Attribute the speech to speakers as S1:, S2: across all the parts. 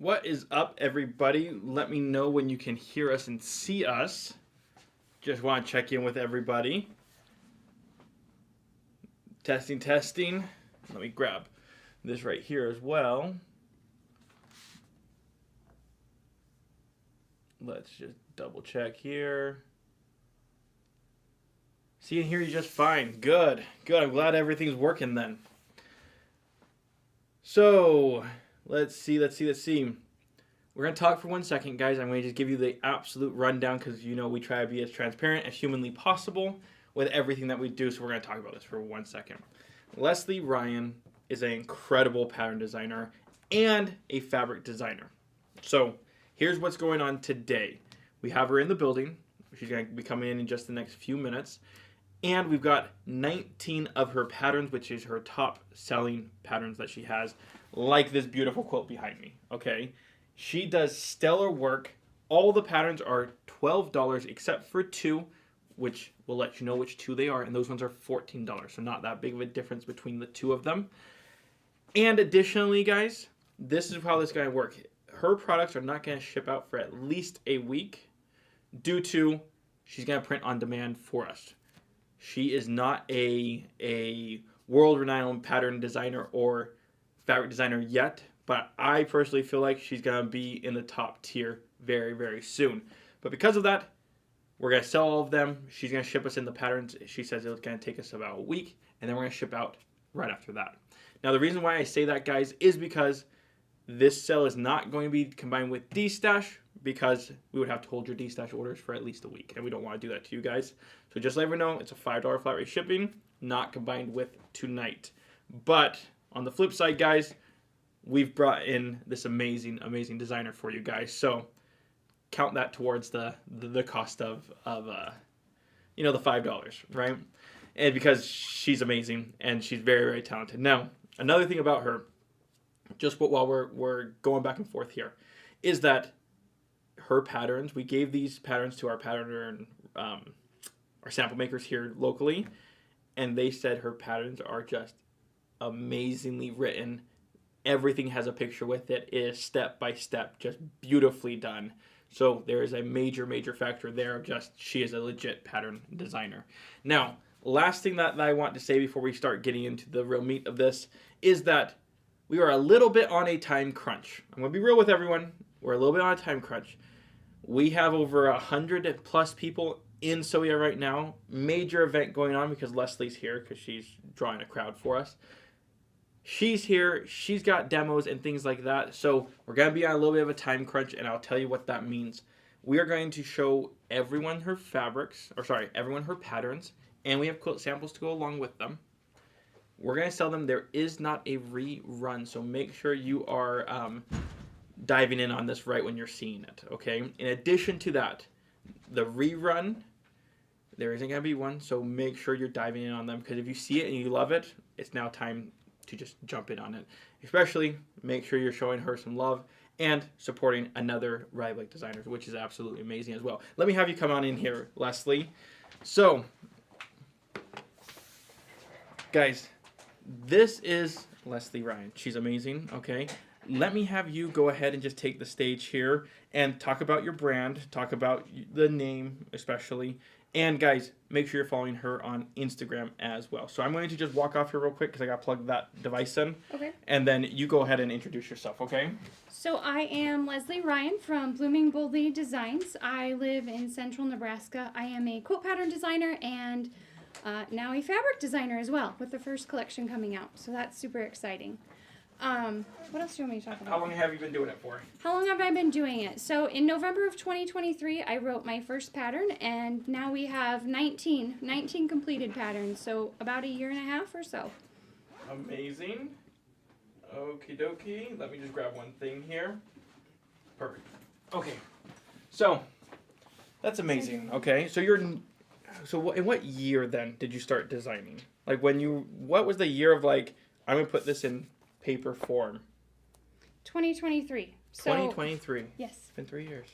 S1: What is up, everybody? Let me know when you can hear us and see us. Just want to check in with everybody. Testing, testing. Let me grab this right here as well. Let's just double check here. See and hear you just fine. Good. Good. I'm glad everything's working then. So, let's see. We're going to talk for 1 second, guys. I'm going to just give you the absolute rundown because, you know, we try to be as transparent as humanly possible with everything that we do. So we're going to talk about this for 1 second. Leslie Ryan is an incredible pattern designer and a fabric designer. So here's what's going on today. We have her in the building. She's going to be coming in just the next few minutes. And we've got 19 of her patterns, which is her top selling patterns that she has, like this beautiful quilt behind me, okay? She does stellar work. All the patterns are $12 except for two, which will let you know which two they are, and those ones are $14, so not that big of a difference between the two of them. And additionally, guys, this is how this is going to work. Her products are not going to ship out for at least a week due to she's going to print on demand for us. She is not a world-renowned pattern designer or fabric designer yet, but I personally feel like she's going to be in the top tier very, very soon. But because of that, we're going to sell all of them. She's going to ship us in the patterns. She says it's going to take us about a week, and then we're going to ship out right after that. Now, the reason why I say that, guys, is because this sale is not going to be combined with D-Stash because we would have to hold your D-Stash orders for at least a week, and we don't want to do that to you guys. So just let everyone know it's a $5 flat rate shipping, not combined with tonight. But on the flip side, guys, we've brought in this amazing, amazing designer for you guys. So count that towards the cost of you know, the $5, right? And because she's amazing and she's very, very talented. Now, another thing about her, just while we're going back and forth here, is that her patterns, we gave these patterns to our pattern, our sample makers here locally, and they said her patterns are just amazingly written. Everything has a picture with it. It is step by step, just beautifully done. So there is a major, major factor there of just she is a legit pattern designer. Now, last thing that I want to say before we start getting into the real meat of this is that we are a little bit on a time crunch. I'm going to be real with everyone. We're a little bit on a time crunch. We have over 100 plus people in Soya right now. Major event going on because Leslie's here because she's drawing a crowd for us. She's here. She's got demos and things like that. So we're going to be on a little bit of a time crunch, and I'll tell you what that means. We are going to show everyone her everyone her patterns, and we have quilt samples to go along with them. We're going to sell them. There is not a rerun, so make sure you are diving in on this right when you're seeing it, okay? In addition to that, the rerun, there isn't going to be one, so make sure you're diving in on them, because if you see it and you love it, it's now time to just jump in on it. Especially, make sure you're showing her some love and supporting another Rye designer, which is absolutely amazing as well. Let me have you come on in here, Leslie. So, guys, this is Leslie Ryan. She's amazing, okay? Let me have you go ahead and just take the stage here and talk about your brand, talk about the name especially. And guys, make sure you're following her on Instagram as well. So I'm going to just walk off here real quick because I got to plug that device in.
S2: Okay.
S1: And then you go ahead and introduce yourself, okay?
S2: So I am Leslie Ryan from Blooming Boldly Designs. I live in central Nebraska. I am a quilt pattern designer and now a fabric designer as well with the first collection coming out. So that's super exciting. What else do you want me to talk about?
S1: How long have you been doing it for?
S2: How long have I been doing it? So in November of 2023, I wrote my first pattern, and now we have 19 completed patterns, so about a year and a half or so.
S1: Amazing. Okie dokie. Let me just grab one thing here. Perfect. Okay. So, that's amazing. Okay. So in what year then did you start designing? Like what was the year of like, I'm going to put this in paper form?
S2: 2023.
S1: 2023.
S2: Yes.
S1: It's been 3 years.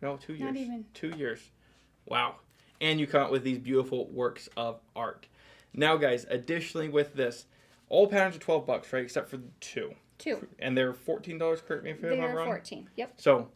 S1: No, 2 years.
S2: Not even.
S1: 2 years. Wow. And you come out with these beautiful works of art. Now, guys, additionally with this, all patterns are $12, right? Except for two.
S2: 2.
S1: And they're $14, correct me if I'm
S2: They're
S1: wrong?
S2: 14. Yep.
S1: So,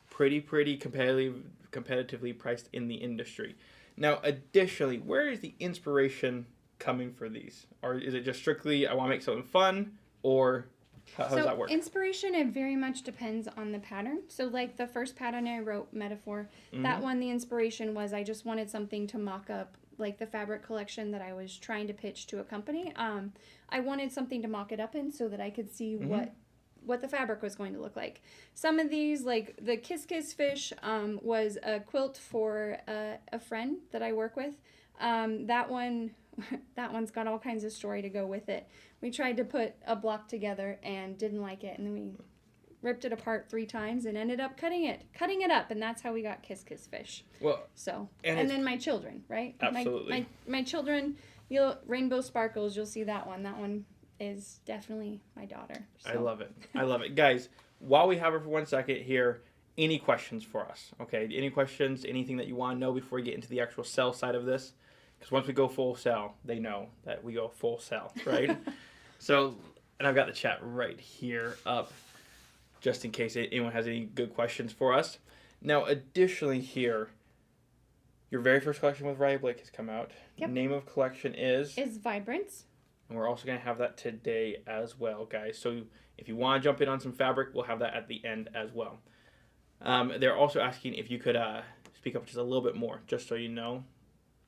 S1: pretty competitively priced in the industry. Now, additionally, where is the inspiration coming for these? Or is it just strictly, I want to make something fun, or how does that work?
S2: Inspiration, it very much depends on the pattern. So like the first pattern I wrote, Metaphor, that one, the inspiration was I just wanted something to mock up like the fabric collection that I was trying to pitch to a company. I wanted something to mock it up in so that I could see what the fabric was going to look like. Some of these, like the Kiss Kiss Fish, was a quilt for a friend that I work with. That one's got all kinds of story to go with it. We tried to put a block together and didn't like it, and then we ripped it apart 3 times and ended up cutting it up, and that's how we got Kiss Kiss Fish.
S1: Well,
S2: so and then my children, right?
S1: Absolutely.
S2: My children, Rainbow Sparkles, you'll see that one. That one is definitely my daughter. So.
S1: I love it. Guys, while we have her for 1 second here, any questions for us? Okay, any questions, anything that you want to know before we get into the actual sell side of this? Because once we go full sell, they know that we go full sell, right? So, and I've got the chat right here up, just in case anyone has any good questions for us. Now, additionally here, your very first collection with Riley Blake has come out.
S2: Yep.
S1: Name of collection is
S2: Vibrance.
S1: And we're also going to have that today as well, guys. So if you want to jump in on some fabric, we'll have that at the end as well. They're also asking if you could speak up just a little bit more, just so you know.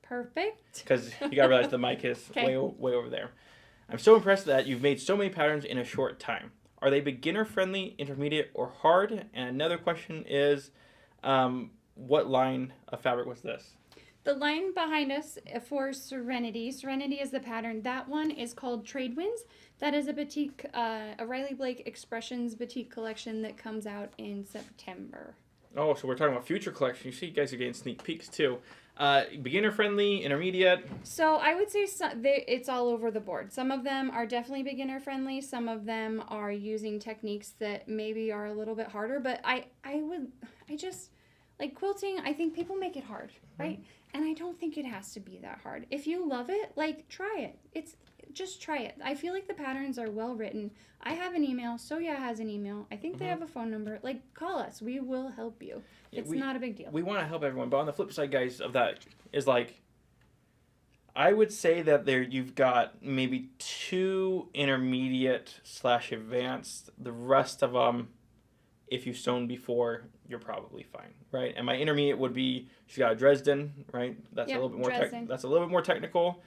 S2: Perfect.
S1: Because you got to realize the mic is way over there. I'm so impressed that you've made so many patterns in a short time. Are they beginner-friendly, intermediate, or hard? And another question is, what line of fabric was this?
S2: The line behind us for Serenity. Serenity is the pattern. That one is called Trade Winds. That is a batik, a Riley Blake Expressions batik collection that comes out in September.
S1: Oh, so we're talking about future collection. You see, you guys are getting sneak peeks too. Beginner friendly, intermediate.
S2: So I would say it's all over the board. Some of them are definitely beginner friendly. Some of them are using techniques that maybe are a little bit harder. But I just like quilting. I think people make it hard, right? And I don't think it has to be that hard. If you love it, like, try it. Just try it. I feel like the patterns are well written. I have an email. Soya has an email. I think they have a phone number. Like, call us. We will help you. It's not a big deal.
S1: We want to help everyone. But on the flip side, guys, of that is like, I would say that you've got maybe 2 intermediate / advanced. The rest of them, if you've sewn before, you're probably fine, right? And my intermediate would be, she's got a Dresden, right? That's a little bit more that's a little bit more technical.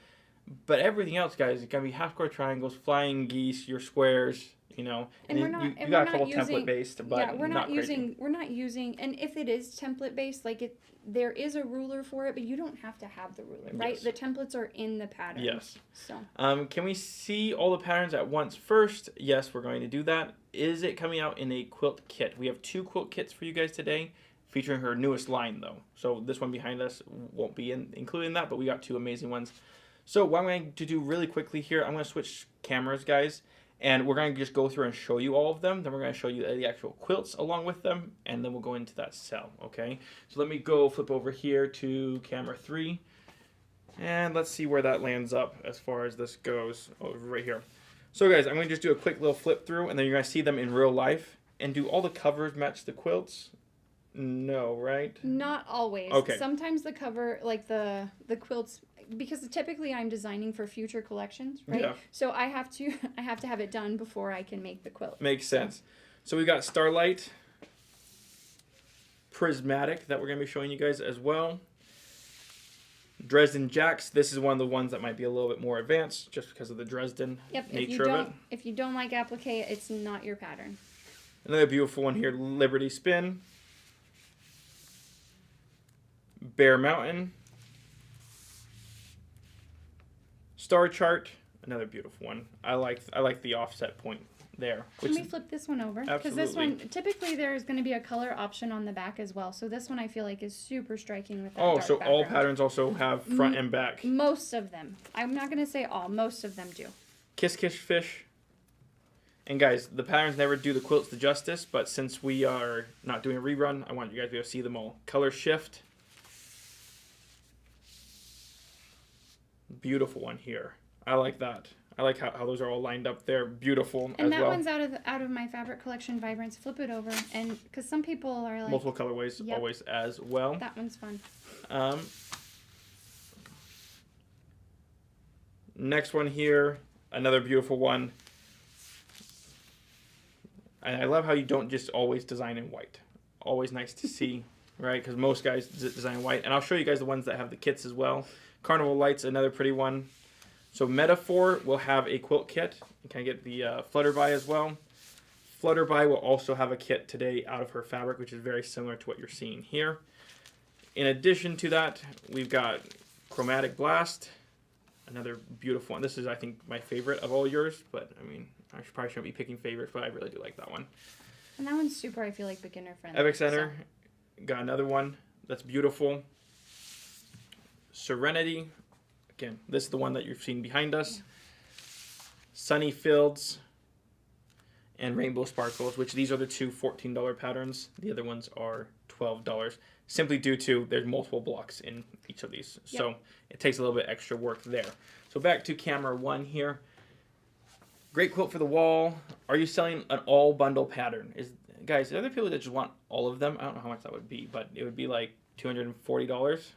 S1: But everything else, guys, it's gonna be half square triangles, flying geese, your squares, you know.
S2: And
S1: you got a couple template based, but
S2: yeah, we're not
S1: using.
S2: And if it is template based, like there is a ruler for it, but you don't have to have the ruler, right?
S1: Yes.
S2: The templates are in the pattern.
S1: Yes.
S2: So.
S1: Can we see all the patterns at once first? Yes, we're going to do that. Is it coming out in a quilt kit? We have 2 quilt kits for you guys today, featuring her newest line though. So this one behind us won't be including that, but we got 2 amazing ones. So what I'm going to do really quickly here, I'm going to switch cameras, guys, and we're going to just go through and show you all of them. Then we're going to show you the actual quilts along with them, and then we'll go into that cell, okay? So let me go flip over here to camera 3, and let's see where that lands up as far as this goes over right here. So guys, I'm going to just do a quick little flip through, and then you're going to see them in real life. And do all the covers match the quilts? No, right?
S2: Not always.
S1: Okay.
S2: Sometimes the cover, like the quilts, because typically I'm designing for future collections, right?
S1: Yeah.
S2: So I have to have it done before I can make the quilt.
S1: Makes sense. So we got Starlight, Prismatic that we're going to be showing you guys as well. Dresden Jacks. This is one of the ones that might be a little bit more advanced just because of the Dresden nature of it.
S2: If you don't like applique, it's not your pattern.
S1: Another beautiful one here, Liberty Spin. Bear Mountain. Star Chart, another beautiful one. I like the offset point there.
S2: Can we flip this one over? Because this one, typically there's going to be a color option on the back as well. So this one I feel like is super striking with that dark
S1: so
S2: background.
S1: all patterns also have front and back.
S2: Most of them. I'm not going to say all. Most of them do.
S1: Kiss Kiss Fish. And guys, the patterns never do the quilts the justice, but since we are not doing a rerun, I want you guys to be able to see them all. Color Shift. Beautiful one here. I like that. I like how those are all lined up there. Beautiful as
S2: And that
S1: well.
S2: one's out of my fabric collection, Vibrance. Flip it over, and because some people are like
S1: Multiple colorways
S2: yep,
S1: always as well.
S2: that one's fun.
S1: Next one here, another beautiful one. And I love how you don't just always design in white. Always nice to see, right? Because most guys design white. And I'll show you guys the ones that have the kits as well. Carnival Lights, another pretty one. So Metaphor will have a quilt kit. You can get the Flutterby as well. Flutterby will also have a kit today out of her fabric, which is very similar to what you're seeing here. In addition to that, we've got Chromatic Blast. Another beautiful one. This is, I think, my favorite of all yours. But, I mean, probably shouldn't be picking favorites, but I really do like that one.
S2: And that one's super, I feel like, beginner friendly.
S1: Epic Center, got another one that's beautiful. Serenity, again, this is the one that you've seen behind us. Yeah. Sunny Fields and Rainbow Sparkles, which these are the two $14 patterns. The other ones are $12, simply due to there's multiple blocks in each of these. Yep. So it takes a little bit extra work there. So back to camera one here. Great quilt for the wall. Are you selling an all bundle pattern? Guys, the other people that just want all of them, I don't know how much that would be, but it would be like $240. If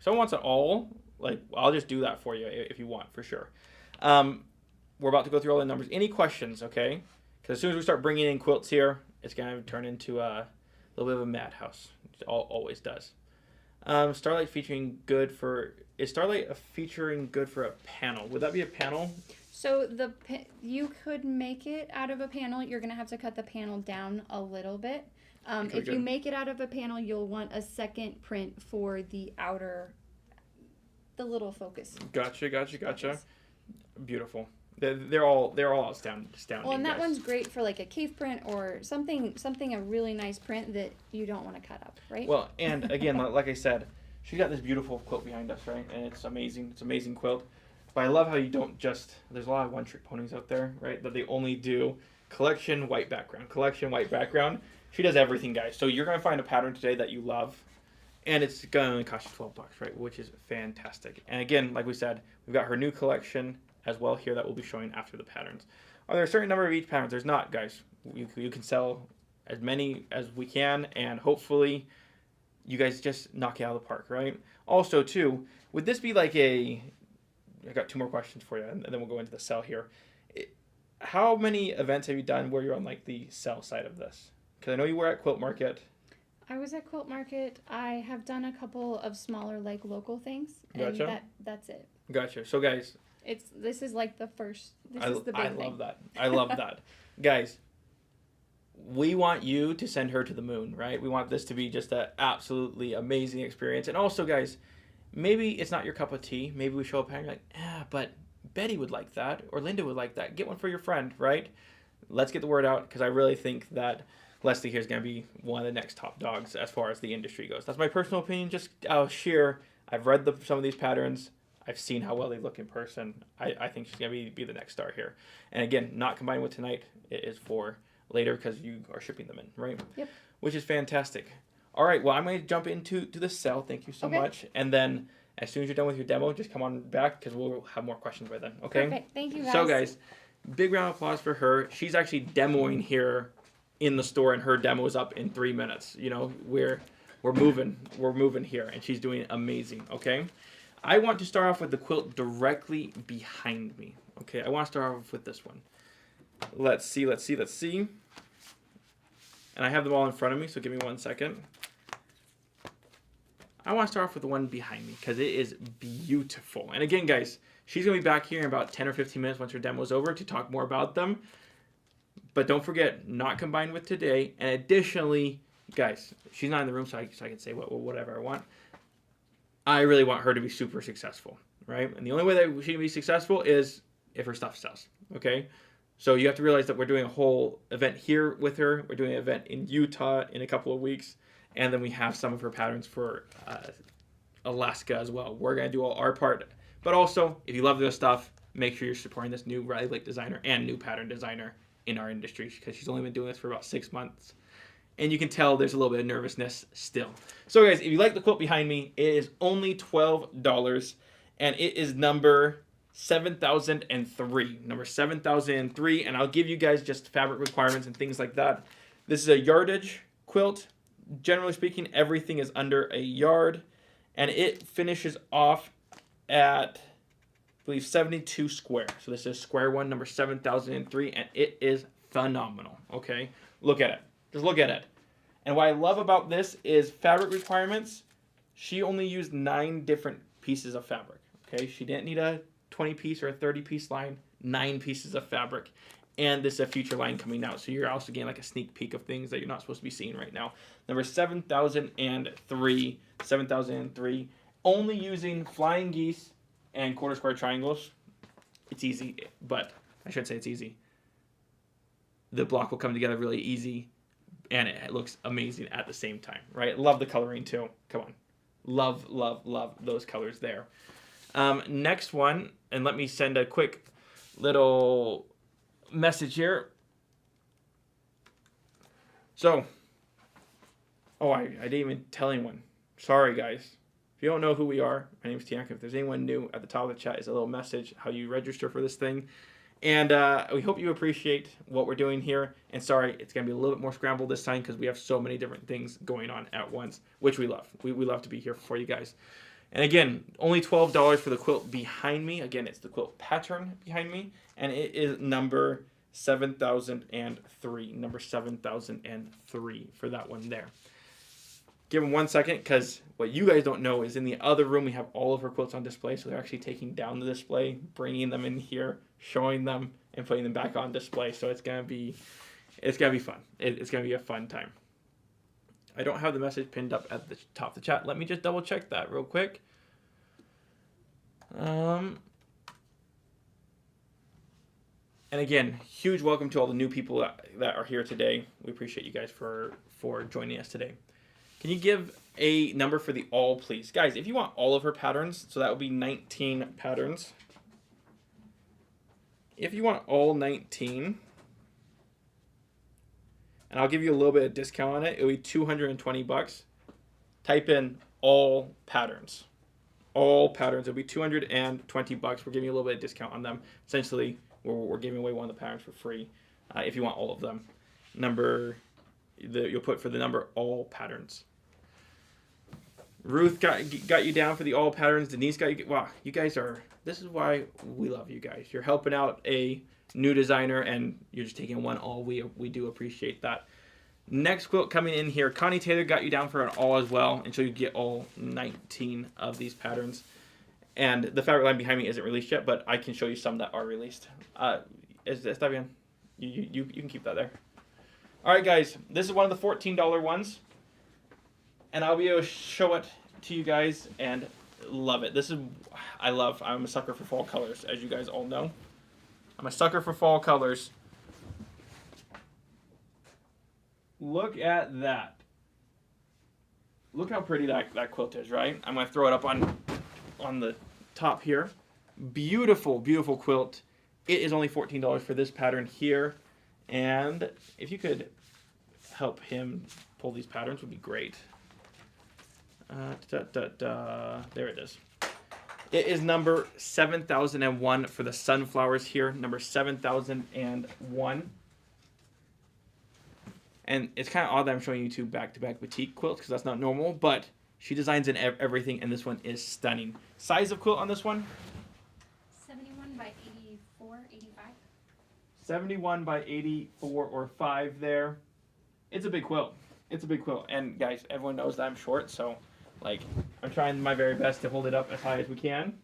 S1: someone wants it all, like, I'll just do that for you if you want, for sure. We're about to go through all the numbers. Any questions, okay? Because as soon as we start bringing in quilts here, it's going to turn into a little bit of a madhouse. It always does. Starlight featuring good for... Is Starlight featuring good for a panel? Would that be a panel?
S2: So you could make it out of a panel. You're going to have to cut the panel down a little bit. If you make it out of a panel, you'll want a second print for the outer, the little focus. Gotcha. Beautiful. They're all astounding. Well, and that one's great for like a cave print or something a really nice print that you don't want to cut up, right?
S1: Well, and again, like I said, she's got this beautiful quilt behind us, right? And it's amazing. It's an amazing quilt. But I love how you don't just... There's a lot of one-trick ponies out there, right? That they only do collection, white background. Collection, white background. She does everything, guys. So you're going to find a pattern today that you love. And it's going to only cost you $12, right? Which is fantastic. And again, like we said, we've got her new collection as well here that we'll be showing after the patterns. Are there a certain number of each pattern? There's not, guys. You can sell as many as we can. And hopefully you guys just knock it out of the park, right? Also, too, would this be like a... I got two more questions for you, and then we'll go into the sell here. How many events have you done where you're on like the sell side of this? Because I know you were at Quilt Market.
S2: I was at Quilt Market. I have done a couple of smaller like local things, and
S1: gotcha.
S2: That's it.
S1: Gotcha. So guys,
S2: this is like the first. This is the big thing.
S1: I love that. I love that, guys. We want you to send her to the moon, right? We want this to be just an absolutely amazing experience, and also, guys. Maybe it's not your cup of tea. Maybe we show up and you're like, but Betty would like that, or Linda would like that. Get one for your friend, right? Let's get the word out, because I really think that Leslie here is going to be one of the next top dogs as far as the industry goes. That's my personal opinion. Just sheer. I've read some of these patterns. I've seen how well they look in person. I think she's going to be the next star here. And again, not combined with tonight. It is for later because you are shipping them in, right?
S2: Yep.
S1: Which is fantastic. All right, well, I'm going to jump into the sell. Thank you so much. And then as soon as you're done with your demo, just come on back because we'll have more questions by then. Okay?
S2: Perfect. Thank you, guys.
S1: So, guys, big round of applause for her. She's actually demoing here in the store, and her demo is up in 3 minutes. You know, we're moving here, and she's doing amazing, okay? I want to start off with the quilt directly behind me, okay? I want to start off with this one. Let's see. And I have them all in front of me, so give me 1 second. I want to start off with the one behind me because it is beautiful. And again, guys, she's going to be back here in about 10 or 15 minutes once her demo is over to talk more about them. But don't forget, not combined with today. And additionally, guys, she's not in the room, so I can say whatever I want. I really want her to be super successful, right? And the only way that she can be successful is if her stuff sells, okay? So you have to realize that we're doing a whole event here with her. We're doing an event in Utah in a couple of weeks. And then we have some of her patterns for Alaska as well. We're going to do all our part. But also, if you love this stuff, make sure you're supporting this new Riley Lake designer and new pattern designer in our industry because she's only been doing this for about 6 months. And you can tell there's a little bit of nervousness still. So, guys, if you like the quilt behind me, it is only $12. And it is number 7003. Number 7003. And I'll give you guys just fabric requirements and things like that. This is a yardage quilt. Generally speaking, everything is under a yard. And it finishes off at, I believe, 72 square. So this is square one, number 7003. And it is phenomenal. Okay? Look at it. Just look at it. And what I love about this is fabric requirements. She only used 9 different pieces of fabric. Okay, she didn't need a 20-piece or a 30-piece line. 9 pieces of fabric, and this is a future line coming out. So you're also getting like a sneak peek of things that you're not supposed to be seeing right now. Number 7003. 7003. Only using flying geese and quarter square triangles. It's easy, but I shouldn't say it's easy. The block will come together really easy. And it looks amazing at the same time, right? Love the coloring too. Come on. Love, love, love those colors there. Next one, and let me send a quick little message here. So, I didn't even tell anyone. Sorry, guys. If you don't know who we are, my name is Tianka. If there's anyone new, at the top of the chat is a little message, how you register for this thing. And we hope you appreciate what we're doing here. And sorry, it's going to be a little bit more scrambled this time because we have so many different things going on at once, which we love. We love to be here for you guys. And again, only $12 for the quilt behind me. Again, it's the quilt pattern behind me. And it is number 7003. Number 7003 for that one there. Give them 1 second, because what you guys don't know is in the other room we have all of her quilts on display. So they're actually taking down the display, bringing them in here, showing them, and putting them back on display. So it's gonna be fun. It's gonna be a fun time. I don't have the message pinned up at the top of the chat. Let me just double check that real quick. And again, huge welcome to all the new people that are here today. We appreciate you guys for joining us today. Can you give a number for the all, please? Guys, if you want all of her patterns, so that would be 19 patterns. If you want all 19, and I'll give you a little bit of discount on it, it'll be $220. Type in all patterns. All patterns, it'll be $220. We're giving you a little bit of discount on them. Essentially, we're giving away one of the patterns for free if you want all of them. You'll put for the number all patterns. Ruth got you down for the all patterns. Denise got you. Wow, you guys are. This is why we love you guys. You're helping out a new designer, and you're just taking one all. We do appreciate that. Next quilt coming in here. Connie Taylor got you down for an all as well, and so you get all 19 of these patterns. And the fabric line behind me isn't released yet, but I can show you some that are released. Está bien. You can keep that there. All right, guys. This is one of the $14 ones. And I'll be able to show it to you guys and love it. I'm a sucker for fall colors, as you guys all know. I'm a sucker for fall colors. Look at that. Look how pretty that quilt is, right? I'm going to throw it up on the top here. Beautiful, beautiful quilt. It is only $14 for this pattern here. And if you could help him pull these patterns, would be great. There it is. It is number 7001 for the sunflowers here. Number 7001. And it's kind of odd that I'm showing you two back-to-back boutique quilts because that's not normal, but she designs in everything, and this one is stunning. Size of quilt on this one?
S2: 71 by 84, 85.
S1: 71 by 84 or 5 there. It's a big quilt. It's a big quilt. And guys, everyone knows that I'm short, so I'm trying my very best to hold it up as high as we can.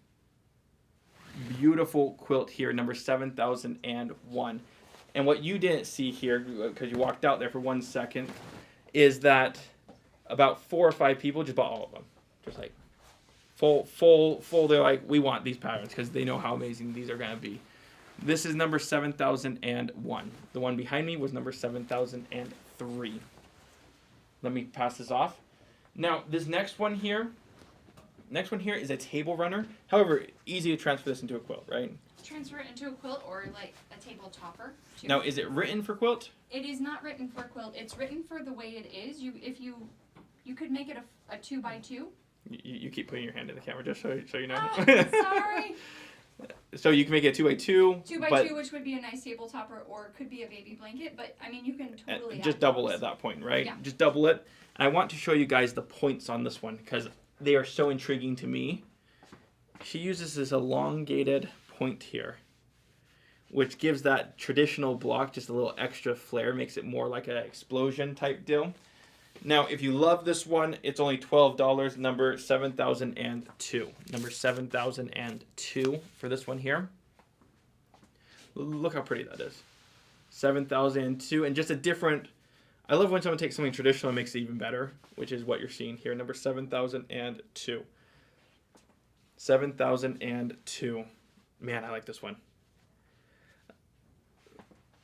S1: Beautiful quilt here, number 7001. And what you didn't see here, because you walked out there for 1 second, is that about 4 or 5 people just bought all of them. Just like full. They're like, we want these patterns because they know how amazing these are going to be. This is number 7001. The one behind me was number 7003. Let me pass this off. Now, this next one here is a table runner. However, easy to transfer this into a quilt, right?
S2: Transfer it into a quilt or like a table topper. Too.
S1: Now, is it written for quilt?
S2: It is not written for quilt. It's written for the way it is. You could make it a 2x2.
S1: You keep putting your hand in the camera just so you know.
S2: Oh, sorry.
S1: So you can make it a 2x2.
S2: 2x2, which would be a nice table topper, or it could be a baby blanket. But I mean, you can totally
S1: just
S2: add
S1: double
S2: those.
S1: it at that point, right?
S2: Yeah.
S1: Just double it. And I want to show you guys the points on this one because they are so intriguing to me. She uses this elongated point here, which gives that traditional block just a little extra flair, makes it more like an explosion type deal. Now, if you love this one, it's only $12, number 7002. Number 7002 for this one here. Look how pretty that is. 7002, and just a different... I love when someone takes something traditional and makes it even better, which is what you're seeing here. Number 7002. 7002. Man, I like this one.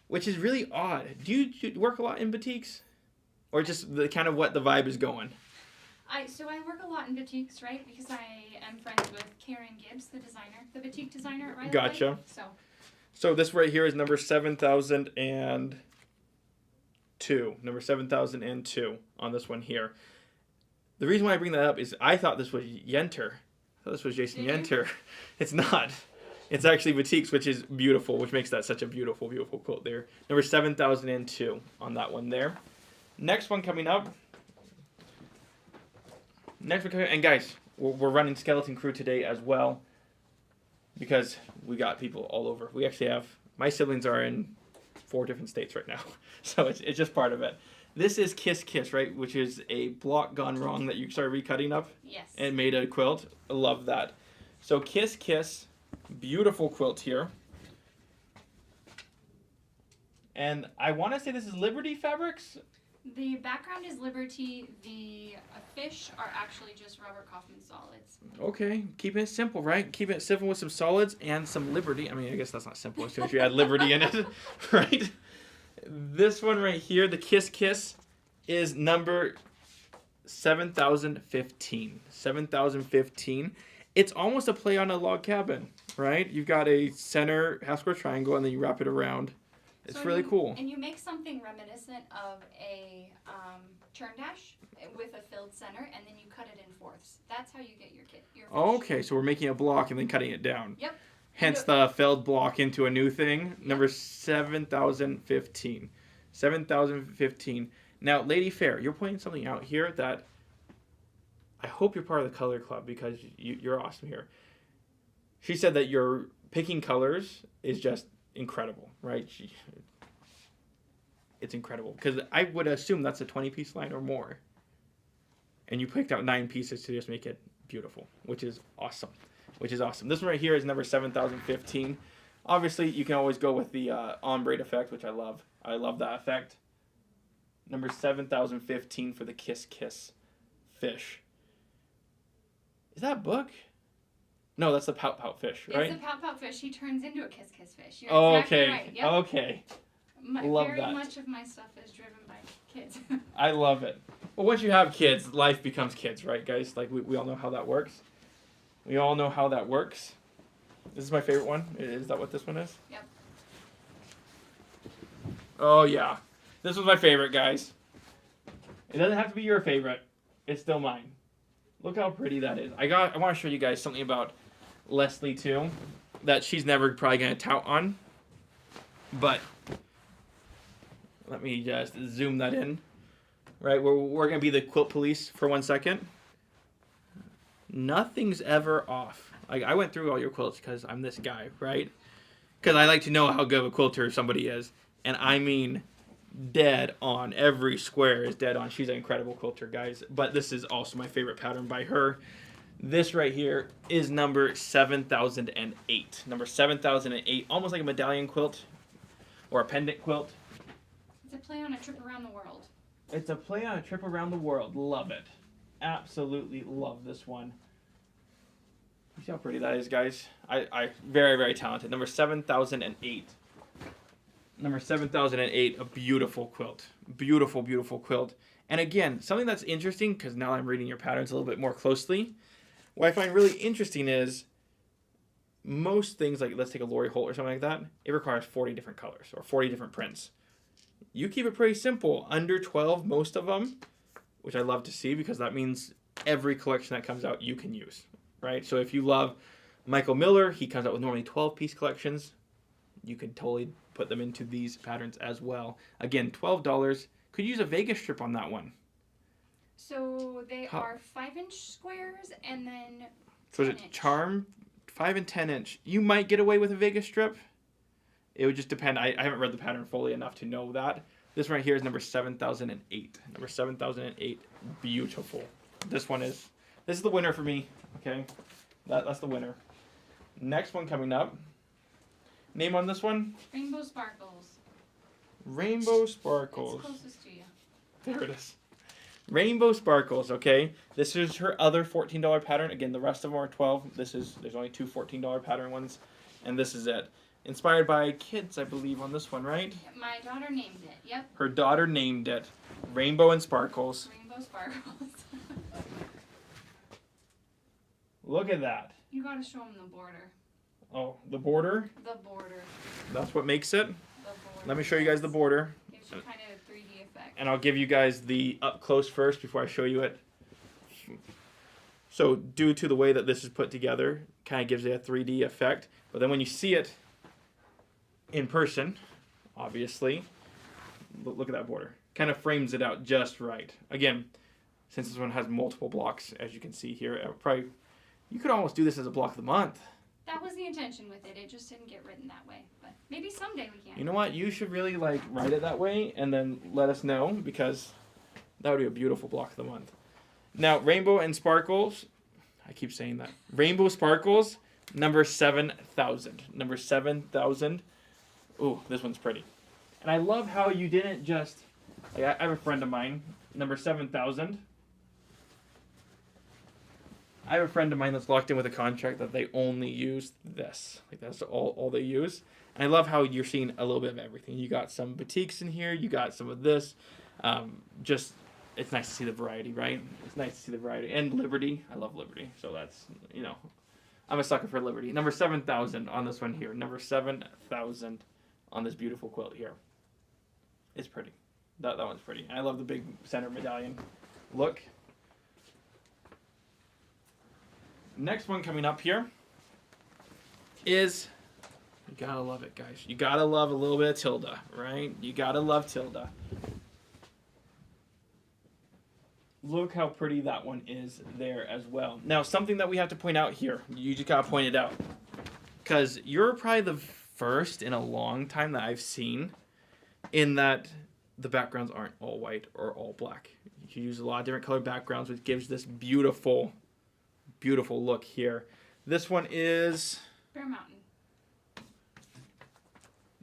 S1: Which is really odd. Do you work a lot in boutiques? Or just the kind of what the vibe is going?
S2: So I work a lot in boutiques, right? Because I am friends with Karen Gibbs, the designer, the boutique designer at Riley.
S1: Gotcha. So this right here is number 7002. Number 7002 on this one here. The reason why I bring that up is I thought this was Yenter. I thought this was Jason Yenter. It's not. It's actually boutiques, which is beautiful, which makes that such a beautiful, beautiful quote there. Number 7002 on that one there. Next one coming up. And guys, we're running Skeleton Crew today as well because we got people all over. We actually have, my siblings are in 4 different states right now, so it's just part of it. This is Kiss Kiss, right, which is a block gone wrong that you started recutting up.
S2: Yes.
S1: And made a quilt. I love that. So Kiss Kiss, beautiful quilt here. And I want to say this is Liberty Fabrics.
S2: The background is Liberty. The fish are actually just Robert Kaufman solids.
S1: Okay, keeping it simple, right? Keeping it simple with some solids and some Liberty. I mean, I guess that's not simple as soon as you add Liberty in it, right? This one right here, the Kiss Kiss, is number 7015. 7015. It's almost a play on a log cabin, right? You've got a center half square triangle, and then you wrap it around. It's really cool.
S2: And you make something reminiscent of a churn dash with a filled center, and then you cut it in fourths. That's how you get your kit.
S1: Okay, so we're making a block and then cutting it down.
S2: Yep.
S1: Hence the felled block into a new thing. Yep. Number 7015. 7015. Now, Lady Fair, you're pointing something out here that I hope you're part of the color club because you're awesome here. She said that your picking colors is just incredible, right? It's incredible because I would assume that's a 20-piece line or more, and you picked out 9 pieces to just make it beautiful, which is awesome. This one right here is number 7015. Obviously, you can always go with the ombre effect, which I love. I love that effect. Number 7015 for the Kiss Kiss fish. Is that a book? No, that's the Pout Pout fish, right?
S2: It's the Pout Pout fish. He turns into a Kiss Kiss fish. You're
S1: okay.
S2: Exactly right. Yep.
S1: Okay. Love
S2: very
S1: that.
S2: much of my stuff is driven by kids.
S1: I love it. Well, once you have kids, life becomes kids, right, guys? Like, we all know how that works. We all know how that works. This is my favorite one. Is that what this one is?
S2: Yep.
S1: Oh, yeah. This was my favorite, guys. It doesn't have to be your favorite. It's still mine. Look how pretty that is. I want to show you guys something about Leslie, too, that she's never probably going to tout on. But let me just zoom that in. Right, we're going to be the quilt police for 1 second. Nothing's ever off. Like, I went through all your quilts because I'm this guy, right? Because I like to know how good of a quilter somebody is. And I mean dead on. Every square is dead on. She's an incredible quilter, guys. But this is also my favorite pattern by her. This right here is number 7008. Number 7008. Almost like a medallion quilt or a pendant quilt.
S2: It's a play on a trip around the world.
S1: It's a play on a trip around the world. Love it. Absolutely love this one. You see how pretty that is, guys? I very, very talented. Number 7008. Number 7008, a beautiful quilt. Beautiful, beautiful quilt. And again, something that's interesting, because now I'm reading your patterns a little bit more closely. What I find really interesting is most things, like let's take a Lori Holt or something like that, it requires 40 different colors or 40 different prints. You keep it pretty simple. Under 12, most of them, which I love to see because that means every collection that comes out you can use, right? So if you love Michael Miller, he comes out with normally 12-piece collections. You can totally put them into these patterns as well. Again, $12. Could use a Vegas strip on that one.
S2: So they are 5-inch squares and then.
S1: So is it charm 5 and 10-inch? You might get away with a Vegas strip. It would just depend. I haven't read the pattern fully enough to know that. This one right here is number 7008. Number 7008. Beautiful. This is the winner for me. Okay, that's the winner. Next one coming up. Name on this one?
S2: Rainbow Sparkles.
S1: Rainbow Sparkles.
S2: It's closest to you.
S1: There it is. Rainbow Sparkles, okay? This is her other $14 pattern. Again, the rest of them are $12. There's only two $14 pattern ones, and this is it. Inspired by kids, I believe, on this one, right?
S2: My daughter named it, yep.
S1: Her daughter named it Rainbow and Sparkles.
S2: Rainbow Sparkles.
S1: Look at that.
S2: You gotta show them the border.
S1: Oh, the border?
S2: The border.
S1: That's what makes it?
S2: The border.
S1: Let me show you guys the border.
S2: Gives you kind of a 3D effect.
S1: And I'll give you guys the up close first before I show you it. So due to the way that this is put together, kind of gives it a 3D effect. But then when you see it in person, obviously, look at that border. Kind of frames it out just right. Again, since this one has multiple blocks, as you can see here, you could almost do this as a block of the month.
S2: That was the intention with it. It just didn't get written that way. But maybe someday we can.
S1: You know what? You should really write it that way and then let us know, because that would be a beautiful block of the month. Now, Rainbow and Sparkles, I keep saying that. Rainbow Sparkles, number 7,000. Number 7,000. Ooh, this one's pretty. And I love how you didn't just, I have a friend of mine, number 7,000. I have a friend of mine that's locked in with a contract that they only use this. That's all they use. And I love how you're seeing a little bit of everything. You got some boutiques in here. You got some of this. It's nice to see the variety, right? It's nice to see the variety. And Liberty. I love Liberty. So that's, I'm a sucker for Liberty. Number 7,000 on this one here. Number 7,000 on this beautiful quilt here. It's pretty. That one's pretty. And I love the big center medallion look. Next one coming up here is, you gotta love it, guys. You gotta love a little bit of Tilda, right? You gotta love Tilda. Look how pretty that one is there as well. Now, something that we have to point out here, you just gotta point it out, because you're probably the first in a long time that I've seen in that the backgrounds aren't all white or all black. You use a lot of different colored backgrounds, which gives this beautiful look here. This one is
S2: Bear Mountain.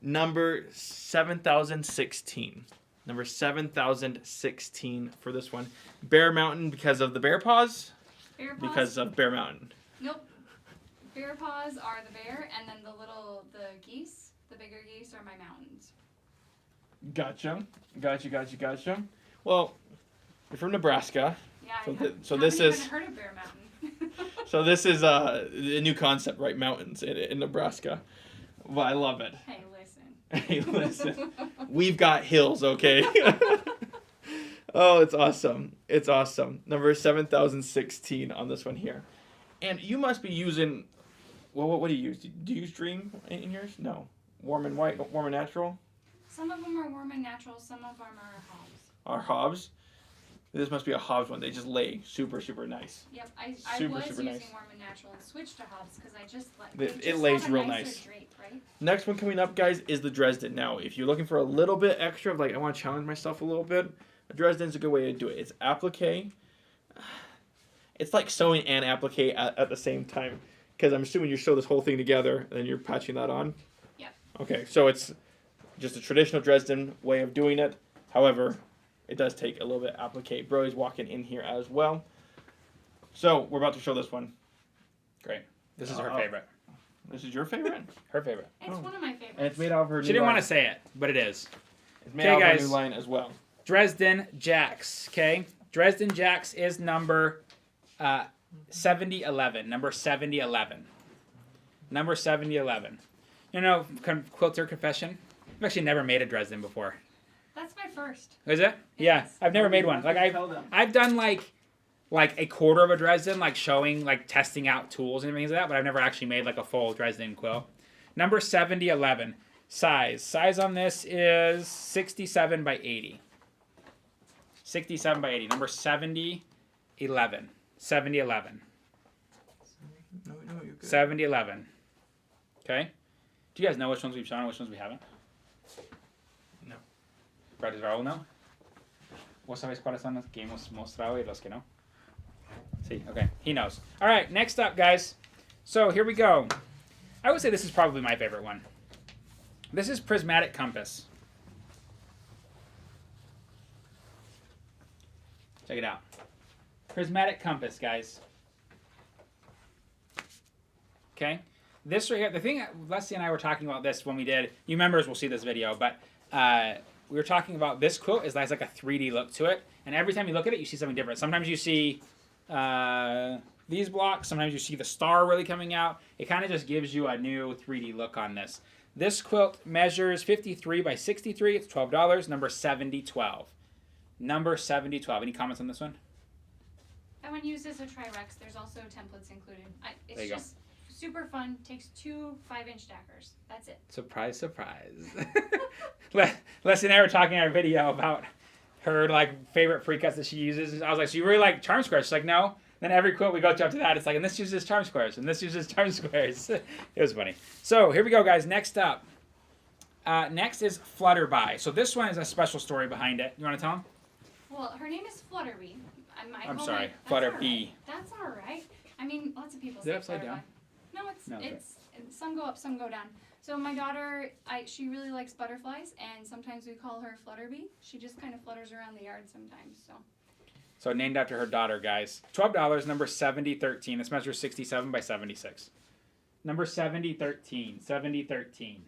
S1: Number 7,016. Number 7,016 for this one. Bear Mountain because of the bear paws?
S2: Bear paws?
S1: Because of Bear Mountain.
S2: Nope. Bear paws are the bear, and then the geese, the bigger geese, are my mountains.
S1: Gotcha. Well, you're from Nebraska.
S2: Yeah,
S1: so this is.
S2: Heard of Bear Mountain.
S1: So this is a new concept, right? Mountains in Nebraska. Well, I love it.
S2: Hey, listen.
S1: Hey, listen. We've got hills, okay? Oh, it's awesome. It's awesome. Number 7,016 on this one here. And you must be using, well, what do you use? Do you use Dream in yours? No. Warm and white, warm and natural?
S2: Some of them are warm and natural. Some of them are Hobbs.
S1: Are Hobbs? This must be a Hobbs one. They just lay super nice.
S2: Yep, I was using
S1: nice.
S2: warm and natural and switched to Hobbs because I just like
S1: it lays real nice.
S2: Drape, right?
S1: Next one coming up, guys, is the Dresden. Now, if you're looking for a little bit extra, I want to challenge myself a little bit, a Dresden's a good way to do it. It's applique. It's like sewing and applique at the same time, because I'm assuming you sew this whole thing together and then you're patching that on.
S2: Yep. Okay,
S1: so it's just a traditional Dresden way of doing it. However, it does take a little bit of applique. Brody's walking in here as well. So we're about to show this one.
S3: Great. This is her favorite.
S1: This is your favorite?
S3: Her favorite.
S2: It's one of my favorites.
S1: And it's made out of her new
S3: She didn't
S1: line.
S3: want to say it, but it is.
S1: It's made out of
S3: guys.
S1: her new line as well.
S3: Dresden Jacks, okay? Dresden Jacks is number 7011. Number 7011. Number 7011. Quilter confession? I've actually never made a Dresden before.
S2: That's my first.
S3: Is it? Yeah,
S2: Yes.
S3: I've never made one.
S1: Tell them.
S3: I've done like a quarter of a Dresden, like showing, like testing out tools and things like that, but I've never actually made like a full Dresden quilt. Number 7011, size. Size on this is 67 by 80. 67 by 80. Number 7011. 7011.
S1: No, you're good.
S3: 7011. Okay? Do you guys know which ones we've shown and which ones we haven't?
S1: No.
S3: Brad, Raúl know? ¿Vos sabéis cuáles son los que hemos mostrado y los que no? Sí, okay. He knows. All right, next up, guys. So here we go. I would say this is probably my favorite one. This is Prismatic Compass. Check it out. Prismatic Compass, guys. Okay? This right here, the thing, Leslie and I were talking about this when we did, you members will see this video, but we were talking about this quilt has like a 3D look to it, and every time you look at it, you see something different. Sometimes you see these blocks, sometimes you see the star really coming out. It kind of just gives you a new 3D look on this. This quilt measures 53 by 63. It's $12. Number 7012. Number 7012. Any comments on this one?
S2: That one uses a Tri-Rex. There's also templates included. It's just super fun. Takes 2 5-inch stackers. That's it.
S3: Surprise, surprise. Leslie and I were talking in our video about her like favorite pre-cuts that she uses. I was like, so you really like charm squares? She's like, no. Then every quilt we go to after that, it's like, and this uses charm squares, and this uses charm squares. It was funny. So here we go, guys. Next up. Next is Flutterby. So this one has a special story behind it. You want to tell them?
S2: Well, her name is Flutterby.
S3: I'm sorry,
S2: Flutterby.
S3: Flutterby.
S2: That's all right. I mean, lots of people
S3: Is it
S2: say
S3: upside
S2: Flutterby.
S3: down?
S2: No,
S3: No,
S2: it's some go up, some go down. So my daughter, she really likes butterflies, and sometimes we call her Flutterby. She just kind of flutters around the yard sometimes.
S3: So named after her daughter, guys. $12, number 7013. This measures 67 by 76. Number 7013. 7013.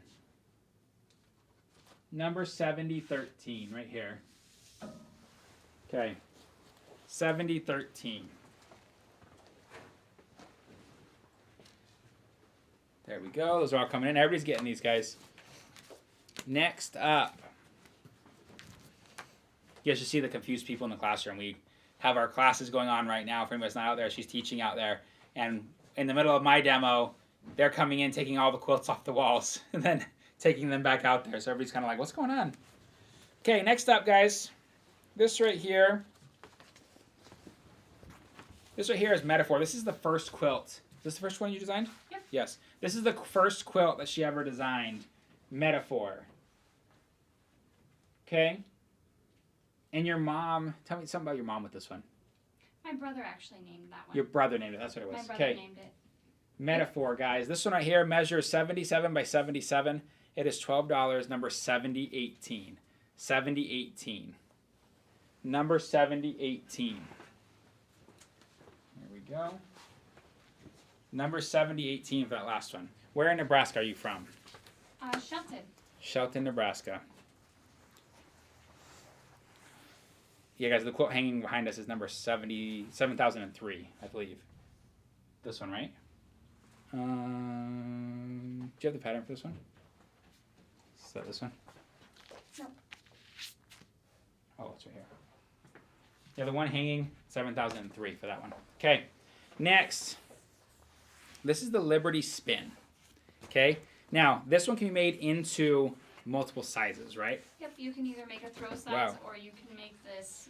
S3: Number 7013, right here. Okay. 7013. There we go. Those are all coming in. Everybody's getting these, guys. Next up. You guys should see the confused people in the classroom. We have our classes going on right now. For anybody that's not out there, she's teaching out there. And in the middle of my demo, they're coming in, taking all the quilts off the walls, and then taking them back out there. So everybody's kind of like, what's going on? Okay, next up, guys. This right here. This right here is Metaphor. This is the first quilt. Is this the first one you designed?
S2: Yep.
S3: Yes. This is the first quilt that she ever designed. Metaphor. Okay? And your mom, tell me something about your mom with this one.
S2: My brother actually named that one.
S3: Your brother named it, that's what it was.
S2: My brother named it.
S3: Metaphor, guys. This one right here measures 77 by 77. It is $12, number 7018. 7018. Number 7018. There we go. Number 7018 for that last one. Where in Nebraska are you from?
S2: Shelton.
S3: Shelton, Nebraska. Yeah, guys, the quote hanging behind us is number 7003, I believe. This one, right? Do you have the pattern for this one? Is that this one?
S2: No.
S3: Oh, it's right here. Yeah, the one hanging, 7003 for that one. Okay, next. This is the Liberty Spin. Okay, now this one can be made into multiple sizes, right?
S2: Yep, you can either make a throw size
S3: Wow.
S2: or you can make this.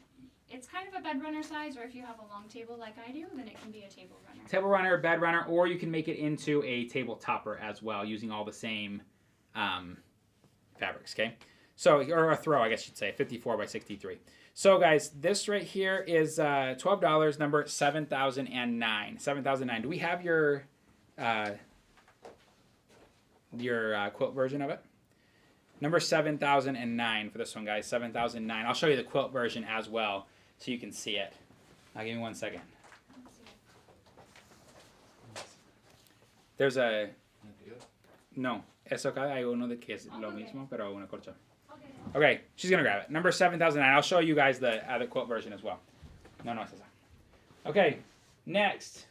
S2: It's kind of a bed runner size, or if you have a long table like I do, then it can be a table runner.
S3: Table runner, bed runner, or you can make it into a table topper as well, using all the same fabrics, okay? So, or a throw, I guess you'd say, 54 by 63. So, guys, this right here is $12, number 7009. 7009. Do we have your quilt version of it? Number 7009 for this one, guys. 7009. I'll show you the quilt version as well, so you can see it. Now, give me 1 second. There's a... No. Es acá hay uno de que es lo mismo, pero una colcha. Okay, she's going to grab it. Number 7009. I'll show you guys the quilt version as well. No, es esa. Okay, next.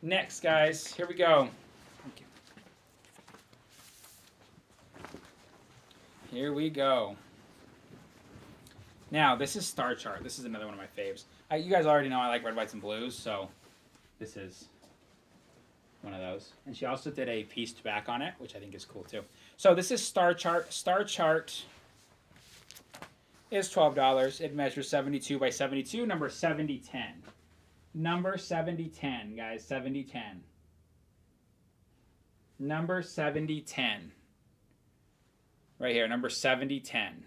S3: Next, guys. Here we go. Thank you. Here we go. Now, this is Star Chart. This is another one of my faves. You guys already know I like red, whites, and blues, so this is one of those. And she also did a pieced back on it, which I think is cool too. So this is Star Chart. Star Chart is $12. It measures 72 by 72, number 7010. Number 7010, guys, 7010. Number 7010. Right here, number 7010.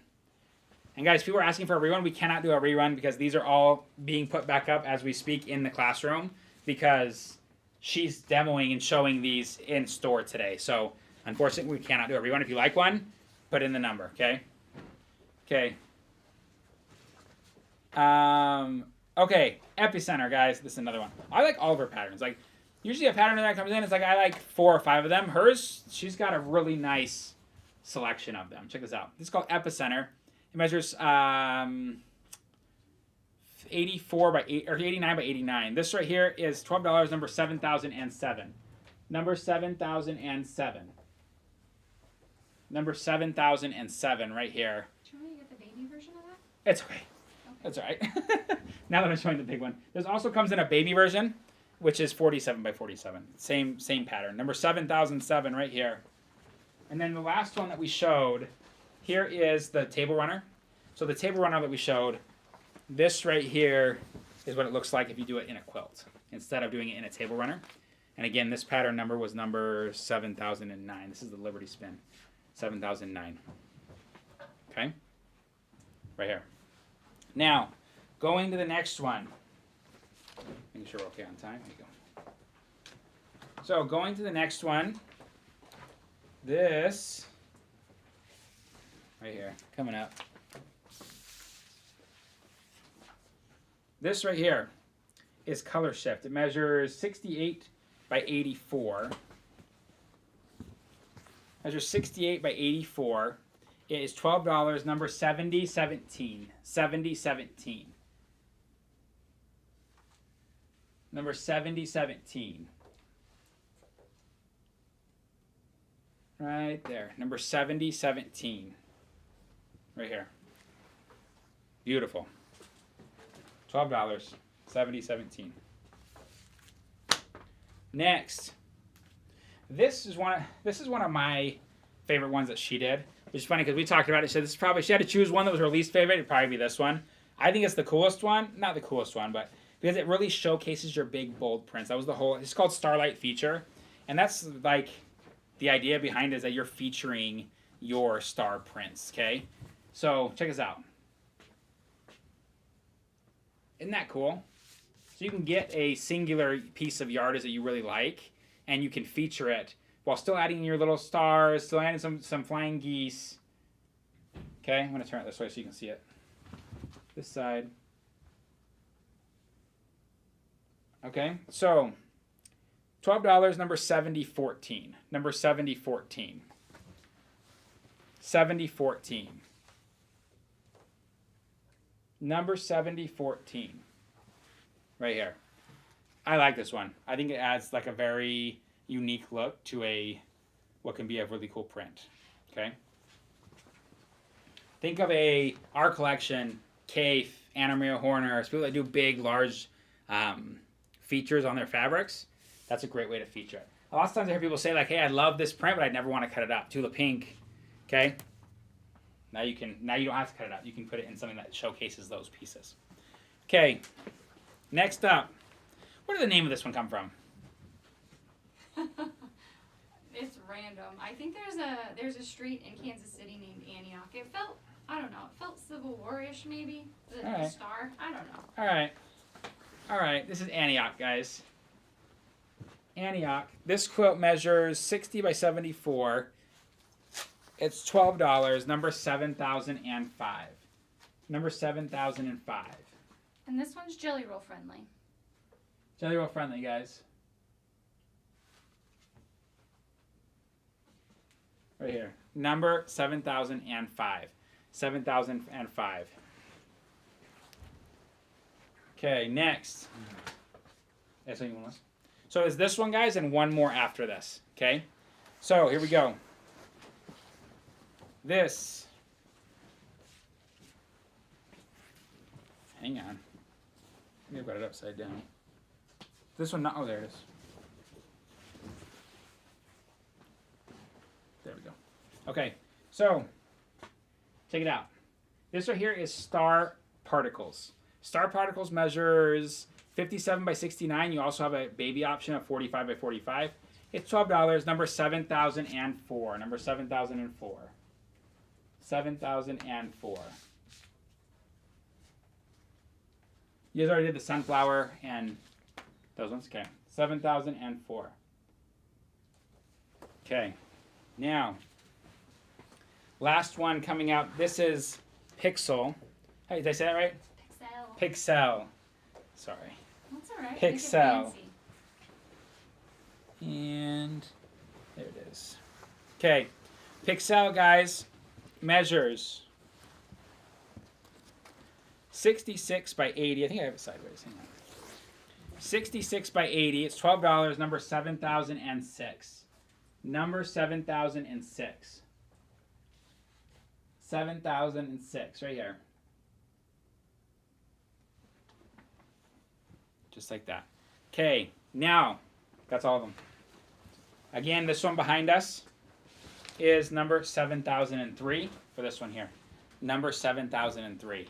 S3: And guys, people are asking for a rerun. We cannot do a rerun because these are all being put back up as we speak in the classroom because she's demoing and showing these in store today. So unfortunately, we cannot do a rerun. If you like one, put in the number, okay? Okay. Okay, Epicenter, guys. This is another one. I like all of her patterns. Like, usually a pattern that comes in, it's like I like 4 or 5 of them. Hers, she's got a really nice selection of them. Check this out. This is called Epicenter. It measures 84 by 8 or 89 by 89. This right here is $12, number 7007. Number 7007. Number 7007 right here.
S2: Do you want me to get the baby version of that?
S3: It's okay. That's all right. Now that I'm showing the big one. There's also comes in a baby version, which is 47 by 47. Same pattern. Number 7007 right here. And then the last one that we showed, here is the table runner. So the table runner that we showed, this right here is what it looks like if you do it in a quilt instead of doing it in a table runner. And again, this pattern number was number 7009. This is the Liberty Spin, 7009. Okay? Right here. Now, going to the next one. Making sure we're okay on time. There you go. So, going to the next one. This, right here, coming up. This right here is Color Shift. It measures 68 by 84. Measures 68 by 84. It is $12, number 7017. 7017. Number 7017. Right there. Number 7017. Right here. Beautiful. $12. 7017. Next. This is one of my favorite ones that she did. Which is funny because we talked about it. She said this is probably, she had to choose one that was her least favorite. It'd probably be this one. I think it's the coolest one. Not the coolest one, but because it really showcases your big, bold prints. That was the whole, it's called Starlight Feature. And that's like, the idea behind it is that you're featuring your star prints, okay? So, check this out. Isn't that cool? So you can get a singular piece of yardage that you really like, and you can feature it while still adding your little stars, still adding some flying geese. Okay, I'm going to turn it this way so you can see it. This side. Okay, so $12, number 7014. Number 7014. 7014. Number 7014. Right here. I like this one. I think it adds like a very unique look to what can be a really cool print. Okay? Think of our collection, Kafe, Anna Maria Horner, people that do big, large features on their fabrics. That's a great way to feature it. A lot of times I hear people say like, hey, I love this print, but I'd never want to cut it up. Tula Pink. Okay? Now you don't have to cut it up. You can put it in something that showcases those pieces. Okay. Next up. Where did the name of this one come from?
S2: It's random. I think there's a street in Kansas City named Antioch. It felt, I don't know, it felt Civil War-ish maybe. The star. I don't know.
S3: Alright. Alright, this is Antioch, guys. Antioch. This quilt measures 60 by 74. It's $12, number 7005. Number 7005.
S2: And this one's Jelly Roll friendly.
S3: Jelly Roll friendly, guys. Right here. Number 7005. 7005. Okay, next. That's what you want to listen. So is this one, guys, and one more after this. Okay? So here we go. This Hang on. Maybe I've got it upside down. This one, not, oh, there it is. There we go. Okay, so check it out. This right here is Star Particles. Star Particles measures 57 by 69. You also have a baby option of 45 by 45. It's $12, number 7004. Number 7004. 7004. You guys already did the sunflower and those ones? Okay. 7004. Okay. Now, last one coming out. This is Pixel. Hey, did I say that right?
S2: Pixel.
S3: Pixel. Sorry.
S2: That's all right.
S3: Pixel. And there it is. Okay. Pixel, guys, measures 66 by 80. I think I have it sideways. Hang on. 66 by 80. It's $12. Number 7006. Number 7006. 7006. Right here. Just like that. Okay. Now, that's all of them. Again, this one behind us is number 7003 for this one here. Number 7003.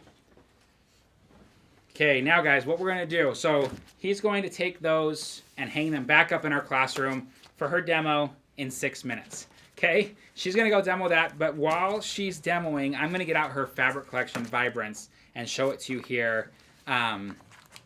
S3: Okay, now guys, what we're going to do. So he's going to take those and hang them back up in our classroom for her demo in 6 minutes. Okay, she's going to go demo that, but while she's demoing, I'm going to get out her fabric collection, Vibrance, and show it to you here. And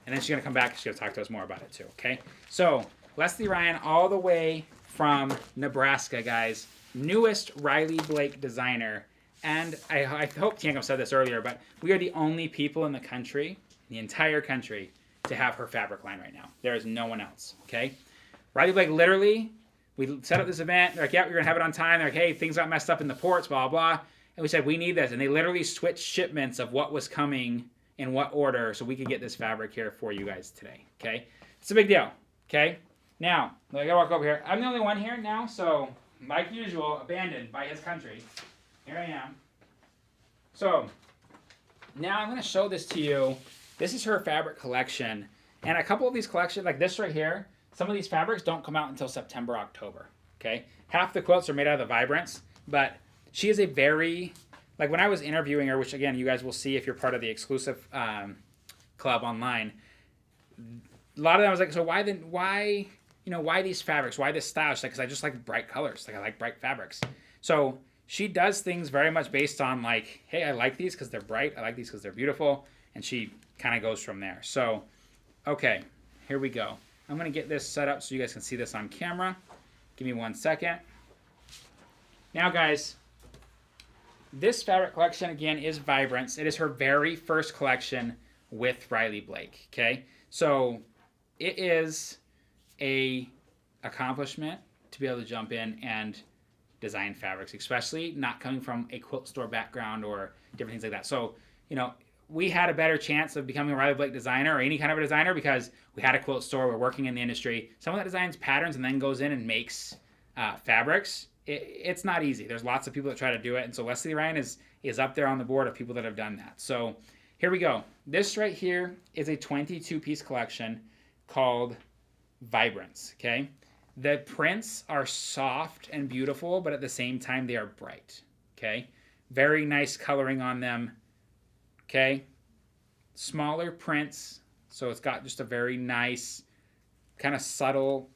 S3: then she's going to come back and she's going to talk to us more about it too, okay? So Leslie Ryan, all the way from Nebraska, guys. Newest Riley Blake designer. And I hope Tiango said this earlier, but we are the only people in the country, the entire country, to have her fabric line right now. There is no one else, okay? Riley Blake, literally, we set up this event. They're like, yeah, we're going to have it on time. They're like, hey, things got messed up in the ports, blah, blah. And we said, we need this. And they literally switched shipments of what was coming in what order so we could get this fabric here for you guys today, okay? It's a big deal, okay? Now, I gotta walk over here. I'm the only one here now, so like usual, abandoned by his country. Here I am. So now I'm gonna show this to you. This is her fabric collection, and a couple of these collections, like this right here, some of these fabrics don't come out until September, October. Okay, half the quilts are made out of the Vibrance, but she is a very, like when I was interviewing her, which again you guys will see if you're part of the exclusive club online. A lot of them I was like, so why then? Why? You know, why these fabrics? Why this style? She's like, because I just like bright colors. Like, I like bright fabrics. So she does things very much based on like, hey, I like these because they're bright. I like these because they're beautiful. And she kind of goes from there. So, okay, here we go. I'm going to get this set up so you guys can see this on camera. Give me 1 second. Now, guys, this fabric collection, again, is Vibrance. It is her very first collection with Riley Blake, okay? So it is a accomplishment to be able to jump in and design fabrics, especially not coming from a quilt store background or different things like that. So, you know, we had a better chance of becoming a Riley Blake designer or any kind of a designer because we had a quilt store, we're working in the industry. Someone that designs patterns and then goes in and makes fabrics, it's not easy. There's lots of people that try to do it. And so Leslie Ryan is up there on the board of people that have done that. So here we go. This right here is a 22-piece collection called Vibrance, okay? The prints are soft and beautiful, but at the same time, they are bright, okay? Very nice coloring on them, okay? Smaller prints, so it's got just a very nice, kind of subtle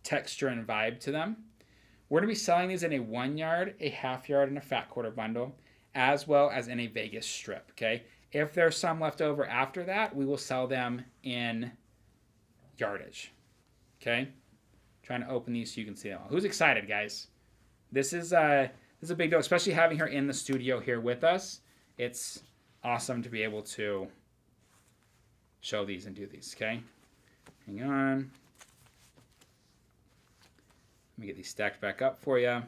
S3: texture and vibe to them. We're going to be selling these in a 1 yard, a half yard, and a fat quarter bundle, as well as in a Vegas strip, okay? If there's some left over after that, we will sell them in yardage, okay? Trying to open these so you can see them all. Who's excited, guys? This is a big deal, especially having her in the studio here with us. It's awesome to be able to show these and do these, okay? Hang on. Let me get these stacked back up for you.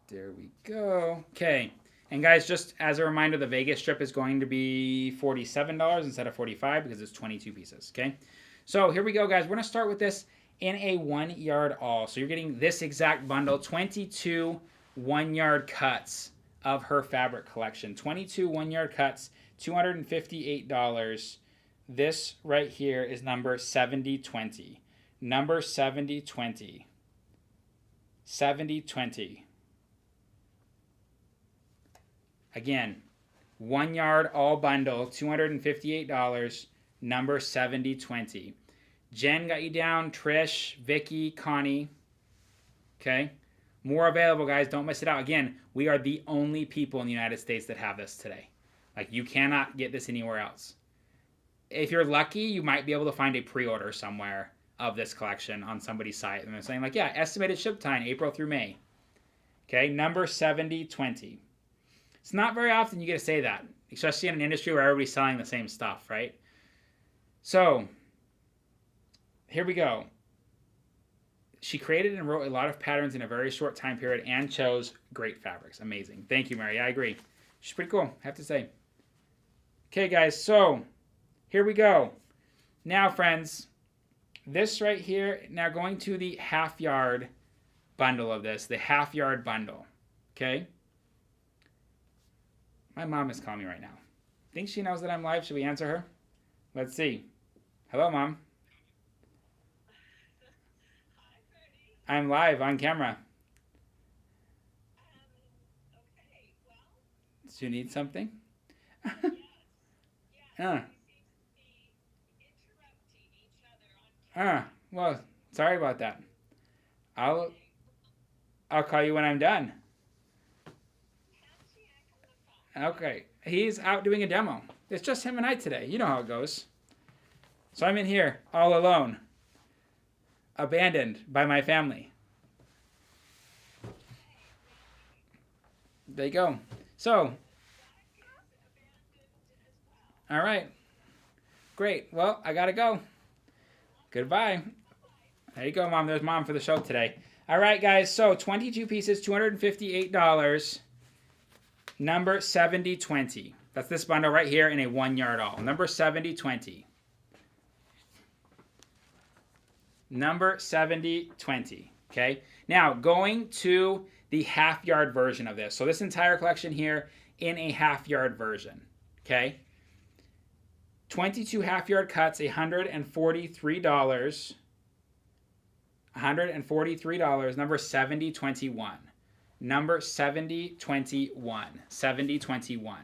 S3: There we go. Okay. And guys, just as a reminder, the Vegas strip is going to be $47 instead of $45 because it's 22 pieces, okay? So here we go, guys. We're going to start with this in a 1 yard all. So you're getting this exact bundle, 22 1 yard cuts of her fabric collection. 22 one-yard cuts, $258. This right here is number 7020. Number 7020. 7020. Again, 1 yard all bundle, $258. Number 7020. Jen got you down. Trish, Vicky, Connie. Okay. More available, guys. Don't miss it out. Again, we are the only people in the United States that have this today. Like, you cannot get this anywhere else. If you're lucky, you might be able to find a pre-order somewhere of this collection on somebody's site. And they're saying, like, yeah, estimated ship time, April through May. Okay, number 7020. It's not very often you get to say that, especially in an industry where everybody's selling the same stuff, right? So, here we go. She created and wrote a lot of patterns in a very short time period and chose great fabrics. Amazing. Thank you, Mary. I agree. She's pretty cool, I have to say. Okay, guys, so here we go. Now, friends, this right here, now going to the half yard bundle of this, the half yard bundle, okay? My mom is calling me right now. Think she knows that I'm live? Should we answer her? Let's see. Hello, Mom. I'm live on camera.
S4: Okay, well.
S3: Do you need something?
S4: Yes. Yeah. Interrupting each other on
S3: Well, sorry about that. I'll call you when I'm done. Okay. He's out doing a demo. It's just him and I today. You know how it goes. So I'm in here all alone. Abandoned by my family. There you go. So, all right. Great. Well, I gotta go. Goodbye. There you go, Mom. There's Mom for the show today. All right, guys. So 22 pieces, $258. Number 7020. That's this bundle right here in a 1 yard all. Number 7020. Number 7020. Okay. Now going to the half yard version of this. So this entire collection here in a half yard version. Okay. 22 half yard cuts, $143. $143. Number 7021. Number 7021. 7021.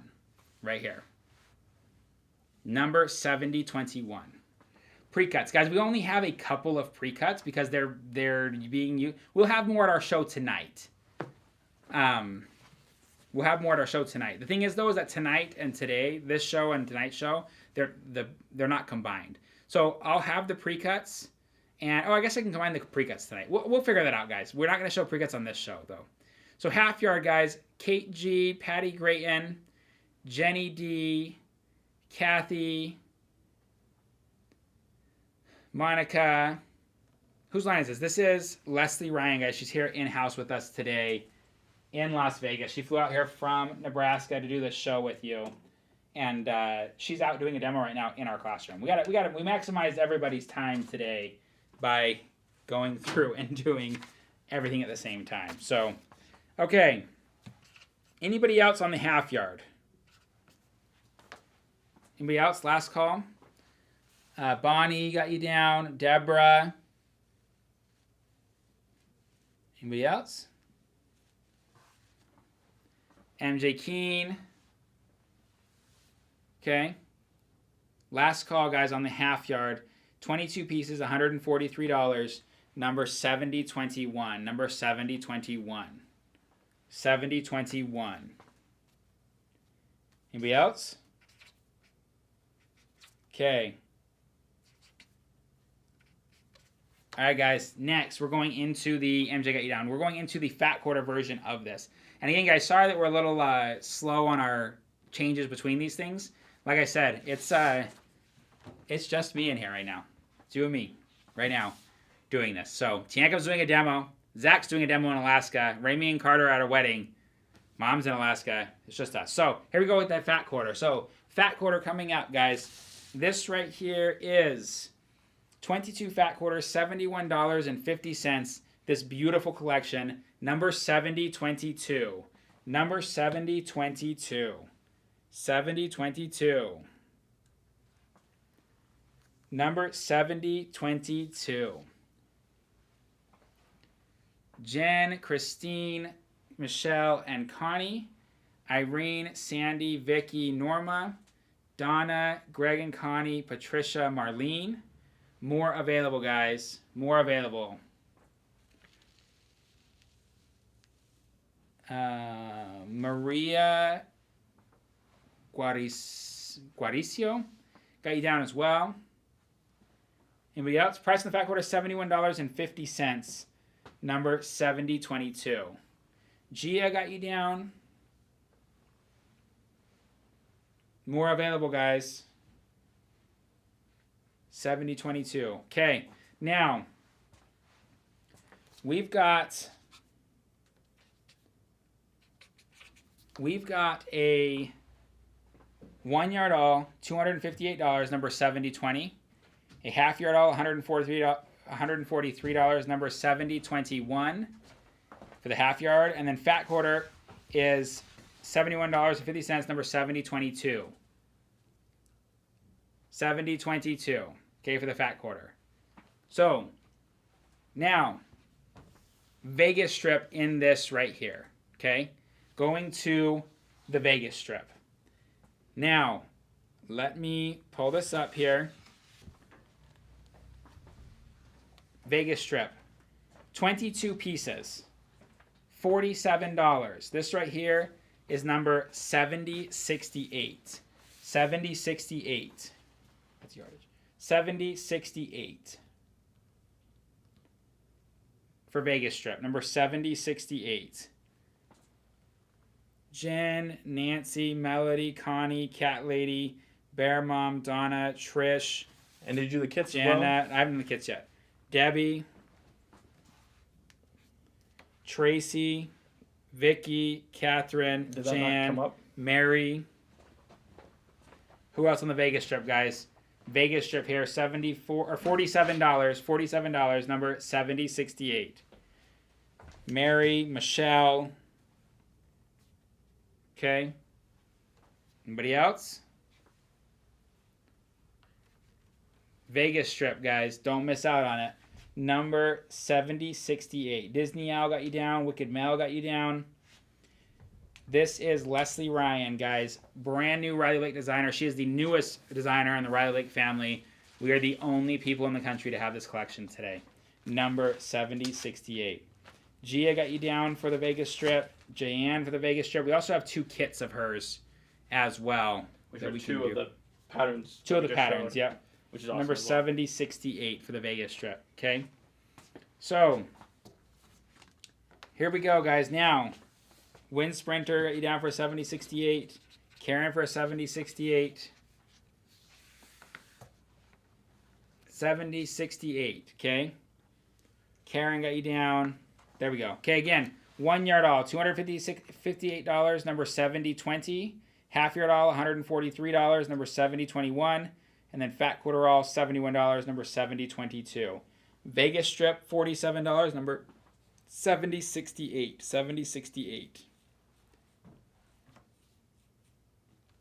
S3: Right here. Number 7021. Pre-cuts. Guys, we only have a couple of pre-cuts because they're being used. We'll have more at our show tonight. We'll have more at our show tonight. The thing is, though, is that tonight and today, this show and tonight's show, they're not combined. So I'll have the pre-cuts, and I guess I can combine the pre-cuts tonight. We'll figure that out, guys. We're not going to show pre-cuts on this show, though. So half yard, guys. Kate G, Patty Grayton, Jenny D, Kathy, Monica. Whose line is this? This is Leslie Ryan, guys. She's here in-house with us today in Las Vegas. She flew out here from Nebraska to do this show with you. And she's out doing a demo right now in our classroom. We maximized everybody's time today by going through and doing everything at the same time. So, okay. Anybody else on the half yard? Anybody else? Last call. Bonnie got you down. Deborah. Anybody else? MJ Keene. Okay. Last call, guys, on the half yard. 22 pieces, $143. Number 7021. Number 7021. 7021. Anybody else? Okay. All right, guys. Next, we're going into the MJ Got You Down. We're going into the fat quarter version of this. And again, guys, sorry that we're a little slow on our changes between these things. Like I said, it's just me in here right now. It's you and me right now doing this. So Tianka's doing a demo. Zach's doing a demo in Alaska. Rami and Carter are at a wedding. Mom's in Alaska. It's just us. So here we go with that fat quarter. So fat quarter coming up, guys. This right here is 22 fat quarters, $71.50. This beautiful collection, number 7022. Number 7022. 7022. Number 7022. Jen, Christine, Michelle, and Connie. Irene, Sandy, Vicky, Norma. Donna, Greg and Connie, Patricia, Marlene. More available, guys. More available. Maria Guaricio got you down as well. Anybody else? Price on the fact order $71.50. Number 7022. Gia got you down. More available, guys. 7022. Okay, now we've got a 1 yard all, $258, number 7020. A half yard all, $143, number 7021 for the half yard, and then fat quarter is $71.50, number 7022. 7022. Okay, for the fat quarter. So now Vegas strip in this right here. Okay, going to the Vegas strip. Now let me pull this up here. Vegas strip, 22 pieces, $47. This right here is number 7068. 7068. That's yardage. 7068 for Vegas strip, number 7068. Jen, Nancy, Melody, Connie, Cat Lady, Bear Mom, Donna, Trish.
S1: And did you do the kits as
S3: Janet,
S1: well?
S3: I haven't done the kits yet. Debbie, Tracy, Vicky, Catherine,
S1: Did that
S3: Jan,
S1: not come up?
S3: Mary. Who else on the Vegas strip, guys? Vegas strip here, $47. $47, number 7068. Mary, Michelle. Okay. Anybody else? Vegas strip, guys. Don't miss out on it. Number 7068. Disney Owl got you down. Wicked Mel got you down. This is Leslie Ryan, guys. Brand new Riley Lake designer. She is the newest designer in the Riley Lake family. We are the only people in the country to have this collection today. Number 7068. Gia got you down for the Vegas strip. Jayanne for the Vegas strip. We also have 2 kits of hers as well.
S1: Which
S3: that
S1: are
S3: we
S1: two
S3: can
S1: of
S3: do.
S1: the patterns.
S3: 2 of the patterns, yep.
S1: Which is awesome.
S3: Number
S1: as well.
S3: 7068 for the Vegas strip. Okay. So here we go, guys. Now, Wind Sprinter got you down for 7068. Karen for 7068. 7068. Okay. Karen got you down. There we go. Okay, again, 1 yard all, $258, number 7020. Half yard all, $143, number 7021. And then fat quarter all, $71, number 7022. Vegas strip, $47, number 7068. 7068.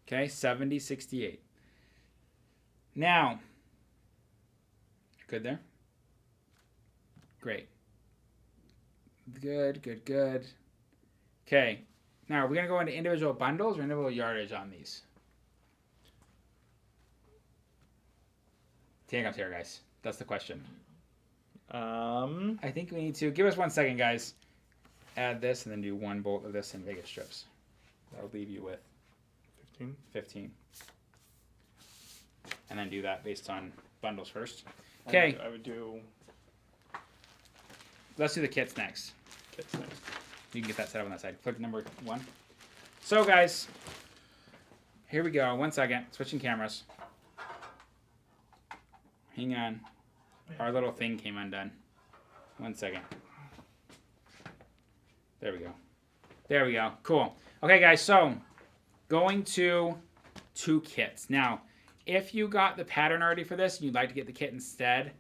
S3: Okay, 7068. Now, good there? Great. Good, good, good. Okay, now are we going to go into individual bundles or individual yardage on these? Take up here, guys. That's the question. I think we need to, give us 1 second, guys. Add this and then do 1 bolt of this in Vegas strips. That'll leave you with 15. And then do that based on bundles first. Okay.
S1: I would do
S3: Let's do the kits next.
S1: kits next.
S3: You can get that set up on that side. Click number 1. So, guys, here we go. 1 second. Switching cameras. Hang on. Our little thing came undone. 1 second. There we go. There we go. Cool. Okay, guys, so going to 2 kits. Now, if you got the pattern already for this and you'd like to get the kit instead,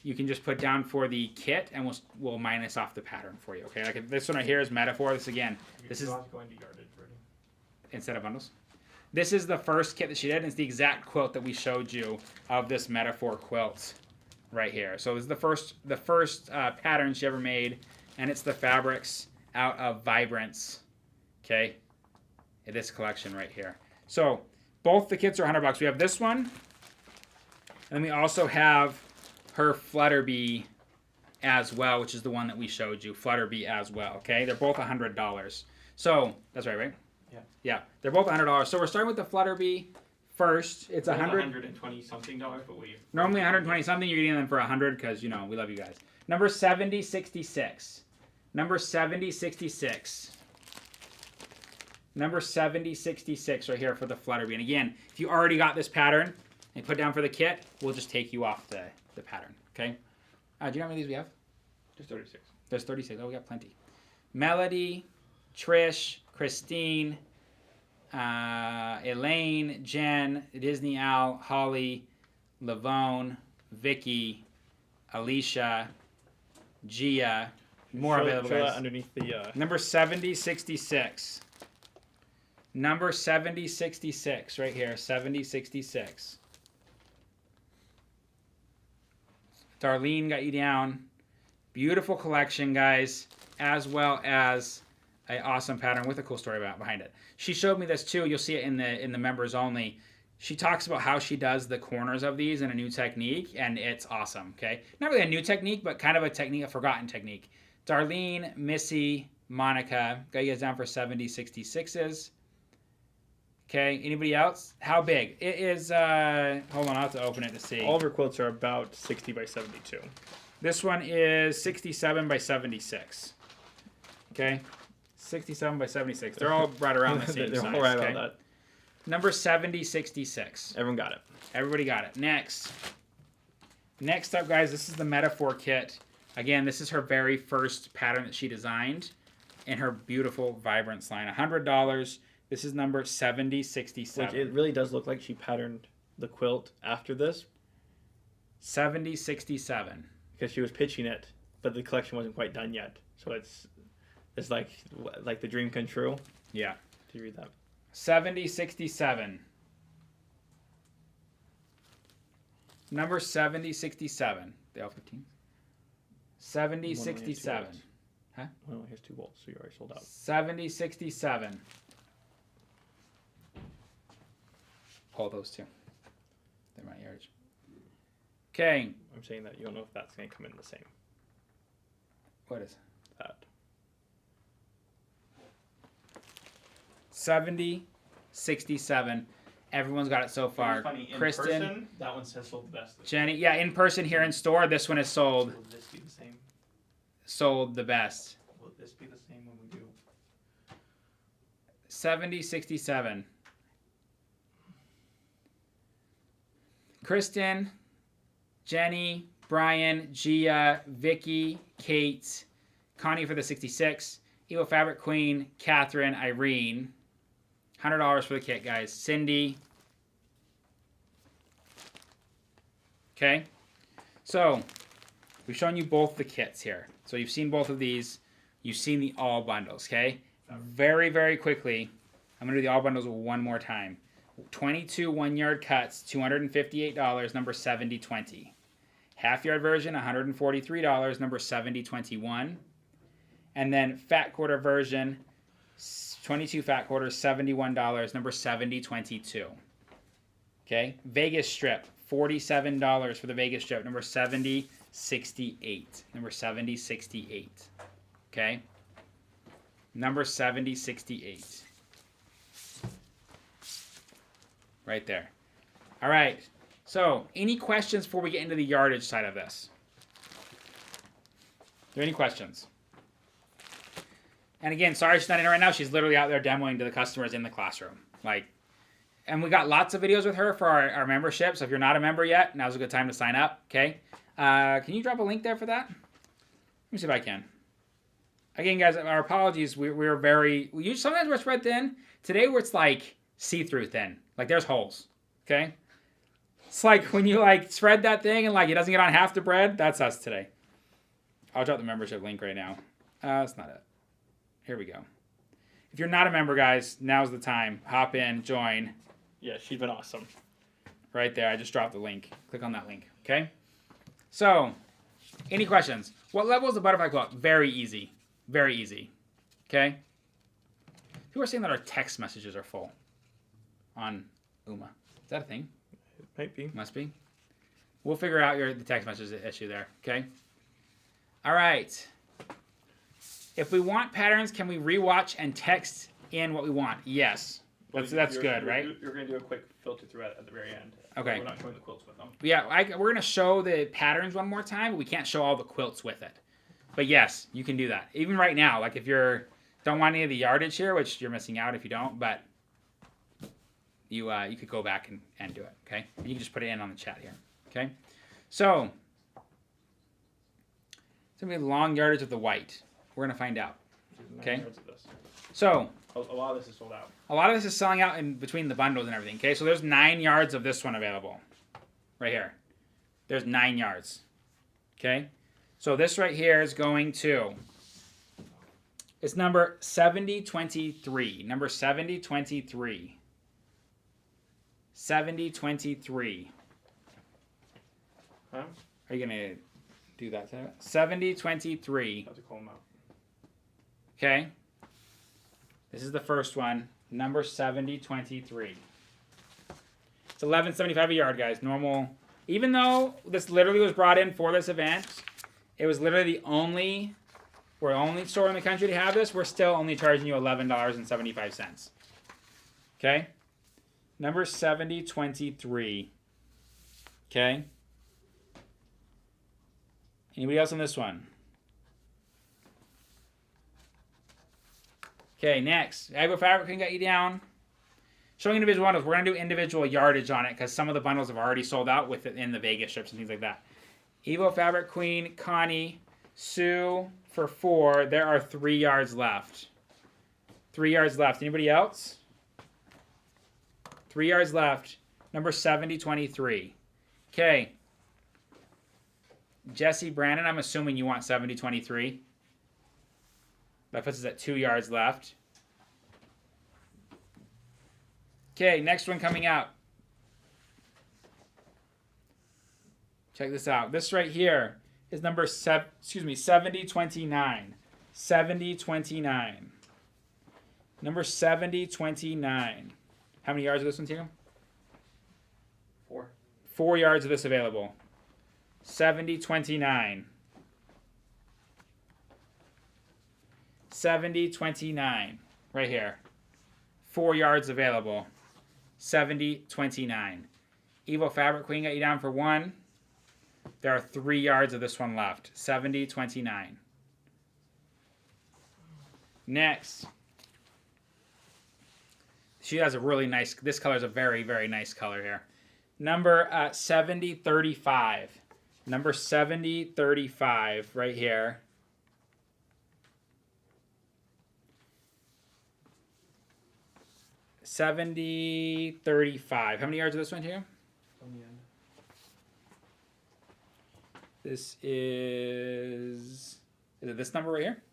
S3: you can just put down for the kit, and we'll minus off the pattern for you. Okay, like if this one right here is metaphor. This again, this is
S1: going to yardage ready.
S3: instead of bundles. This is the first kit that she did, and it's the exact quilt that we showed you of this metaphor quilt right here. So it's the first pattern she ever made, and it's the fabrics out of Vibrance. Okay, in this collection right here. So both the kits are $100. We have this one, and we also have her Flutterbee as well, which is the one that we showed you. Flutterbee as well. Okay, they're both $100. So that's right?
S1: Yeah.
S3: Yeah, they're both $100. So we're starting with the Flutterbee first. It's
S1: $120 something, but we
S3: normally 120 something. You're getting them for 100 because you know we love you guys. Number 7066. Number 7066. Number 7066 right here for the Flutterbee. And again, if you already got this pattern and put down for the kit, we'll just take you off the pattern. Okay. Do you know how many of these we have?
S1: Just 36.
S3: There's 36. Oh, we got plenty. Melody, Trish, Christine, Elaine, Jen, Disney Al, Holly, Lavone, Vicky, Alicia, Gia. More available,
S1: show
S3: guys.
S1: that underneath the.
S3: Number 7066. Number 7066 right here. 7066. Darlene got you down. Beautiful collection, guys, as well as an awesome pattern with a cool story behind it. She showed me this too. You'll see it in the members only. She talks about how she does the corners of these in a new technique, and it's awesome. Okay, not really a new technique, but kind of a technique, a forgotten technique. Darlene, Missy, Monica, got you guys down for 7066s. Okay, anybody else? How big? It is, hold on, I'll have to open it to see.
S1: All of her quilts are about 60 by 72.
S3: This one is 67 by 76. Okay, 67 by 76. They're all right around the same
S1: They're
S3: size.
S1: all right
S3: okay?
S1: about that.
S3: Number 7066.
S1: Everyone got it.
S3: Everybody got it. Next up, guys, this is the Metaphor kit. Again, this is her very first pattern that she designed in her beautiful Vibrance line. $100. This is number 7067.
S1: Which it really does look like she patterned the quilt after this.
S3: 7067.
S1: Because she was pitching it, but the collection wasn't quite done yet. So it's like the dream come true.
S3: Yeah.
S1: Do you read that?
S3: 7067. Number 7067. They all 15. 7067. Huh?
S1: Well, here's 2 bolts, so you already sold out.
S3: 7067. Pull those two. They're my yardage. Okay.
S1: I'm saying that you don't know if that's going to come in the same.
S3: What is
S1: That.
S3: 7067. Everyone's got it so far.
S1: Funny. In
S3: Kristen,
S1: person, that one says sold the best.
S3: Jenny. Yeah, in person here in store, this one is sold.
S1: Will this be the same?
S3: Sold the best.
S1: Will this be the same when we do?
S3: 7067. Kristen, Jenny, Brian, Gia, Vicky, Kate, Connie for the 66, Evo Fabric Queen, Catherine, Irene. $100 for the kit, guys. Cindy. Okay. So, we've shown you both the kits here. So you've seen both of these. You've seen the all bundles, okay? Very, very quickly, I'm going to do the all bundles one more time. 22 1-yard cuts, $258, number 7020. Half-yard version, $143, number 7021. And then fat quarter version, 22 fat quarters, $71, number 7022. Okay? Vegas strip, $47 for the Vegas strip, number 7068. Number 7068. Okay? Number 7068. Right there. All right. So, any questions before we get into the yardage side of this? Are there any questions? And again, sorry she's not in right now. She's literally out there demoing to the customers in the classroom. And we got lots of videos with her for our membership. So if you're not a member yet, now's a good time to sign up. Okay. Can you drop a link there for that? Let me see if I can. Again, guys, our apologies. We're very... sometimes we're spread thin. Today, it's like see-through thin. Like there's holes. Okay. It's like when you like spread that thing and like it doesn't get on half the bread. That's us today. I'll drop the membership link right now. That's not it. Here we go. If you're not a member, guys, now's the time. Hop in, join.
S1: Yeah, she's been awesome.
S3: Right there. I just dropped the link. Click on that link. Okay. So, any questions? What level is the butterfly quilt? Very easy. Very easy. Okay. People are saying that our text messages are full on Uma. Is that a thing?
S1: It might be.
S3: Must be. We'll figure out the text message issue there. Okay. All right. If we want patterns, can we rewatch and text in what we want? Yes. That's good, right?
S1: You're going to do a quick filter through it at the very end.
S3: Okay.
S1: We're not showing the quilts with them.
S3: Yeah, we're going to show the patterns one more time, but we can't show all the quilts with it. But yes, you can do that. Even right now, like if you don't want any of the yardage here, which you're missing out if you don't, but you could go back and do it, okay? And you can just put it in on the chat here, okay? So, it's going to be the long yardage of the white. We're going to find out, okay? So,
S1: a lot of this is sold out.
S3: A lot of this is selling out in between the bundles and everything, okay? So there's 9 yards of this one available. Right here. There's 9 yards. Okay? So this right here is going to... It's number 7023. Number 7023. 7023.
S1: Huh?
S3: Are you going to do that today? 7023.
S1: I have to call them out.
S3: Okay? This is the first one. Number 7023. It's $11.75 a yard, guys. Normal. Even though this literally was brought in for this event, it was literally we're the only store in the country to have this. We're still only charging you $11.75. Okay? Number 7023. Okay? Anybody else on this one? Okay, next. Agro Fabric can get you down. Showing individual bundles. We're going to do individual yardage on it because some of the bundles have already sold out with it in the Vegas strips and things like that. Evo Fabric Queen, Connie, Sue for 4. There are 3 yards left. 3 yards left. Anybody else? 3 yards left. Number 7023. Okay. Jesse Brandon, I'm assuming you want 7023. That puts us at 2 yards left. Okay, next one coming out. Check this out. This right here is number 7029. 7029. Number 7029. How many yards of this one, Tim?
S1: 4.
S3: 4 yards of this available. 7029. 7029. Right here. 4 yards available. 7029. Evo Fabric Queen got you down for 1. There are 3 yards of this one left. 7029. Next. She has a really nice, this color is a very, very nice color here. Number 7035. Number 7035 right here. 7035. How many yards of this one here?
S1: On the end.
S3: This is it this number right here?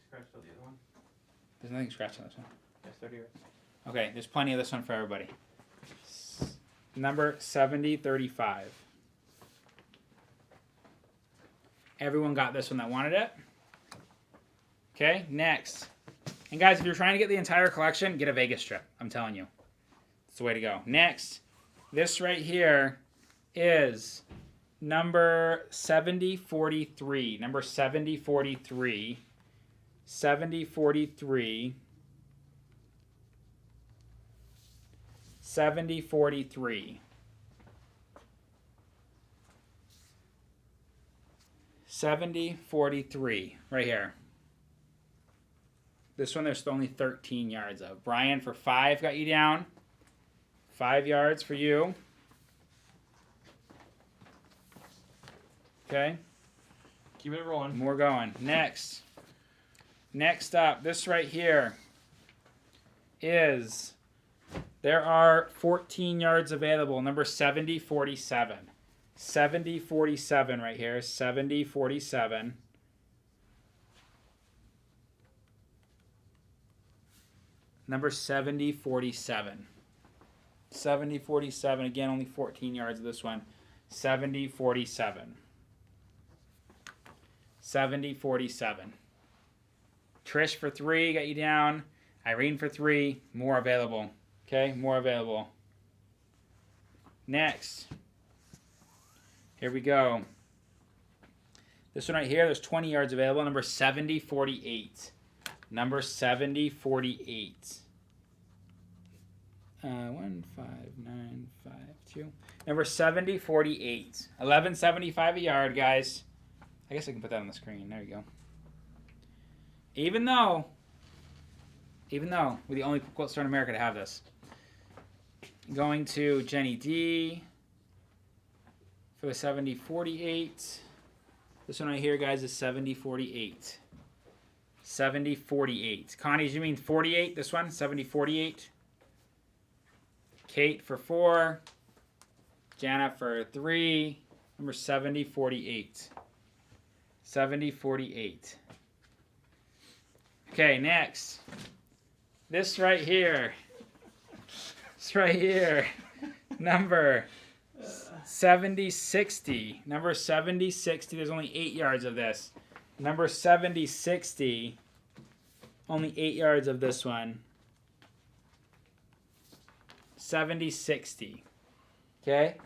S1: Scratched out the other one.
S3: There's nothing scratched on this one.
S1: Yes, 30 yards.
S3: Okay, there's plenty of this one for everybody. Number 7035. Everyone got this one that wanted it. Okay, next. And guys, if you're trying to get the entire collection, get a Vegas strip. I'm telling you. It's the way to go. Next, this right here is number 7043. Number 7043. 7043. 7043. 7043. Right here. This one there's only 13 yards of. Brian for 5 got you down. 5 yards for you. Okay.
S1: Keep it rolling.
S3: More going. Next. Next up, this right here is There are 14 yards available. Number 7047. 7047 right here. 7047. Number 7047. 7047. Again, only 14 yards of this one. 7047. 7047. Trish for 3, got you down. Irene for 3, more available. Okay, more available. Next. Here we go. This one right here, there's 20 yards available. Number 7048. Number 7048. 15952. Number 7048. 1175 a yard, guys. I guess I can put that on the screen. There you go. Even though we're the only quilt store in America to have this. Going to Jenny D for the 7048. This one right here, guys, is 7048. 7048. Connie, do you mean 48? This one, 7048. Kate for 4. Jana for 3. Number 7048. 7048. Okay, next. This right here. This right here. Number 7060. Number 7060. There's only 8 yards of this. Number 7060. Only 8 yards of this one. 7060. Okay?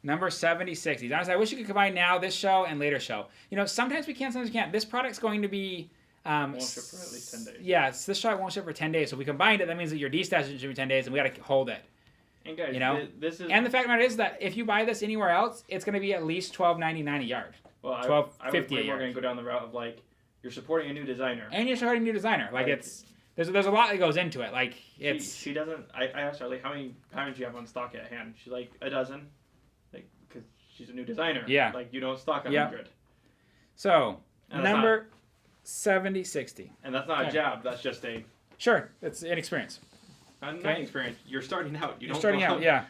S3: Number 7060. Honestly, I wish you could combine now, this show, and later show. You know, sometimes we can, sometimes we can't. This product's going to be...
S1: won't ship for at least 10 days.
S3: Yeah, this show won't ship for 10 days. So if we combined it, that means that your D-stash should be 10 days, and we got to hold it.
S1: And guys,
S3: you know?
S1: this is...
S3: And the fact of the matter is that if you buy this anywhere else, it's going to be at least $12.99 a yard.
S1: Well, I
S3: $12.50
S1: was
S3: a
S1: more
S3: yard.
S1: going to go down the route of, like, you're supporting a new designer.
S3: And you're starting a new designer. Like, it's... There's a lot that goes into it. Like, it's...
S1: She doesn't... I asked her, like, how many do you have on stock at hand? She's like, a dozen. Like, because she's a new designer.
S3: Yeah.
S1: Like, you don't stock 100.
S3: So,
S1: And
S3: number 7060.
S1: And that's not
S3: Okay.
S1: a jab. That's just a...
S3: Sure, it's inexperience.
S1: Not
S3: Okay.
S1: experience. You're starting out.
S3: You're starting out, yeah.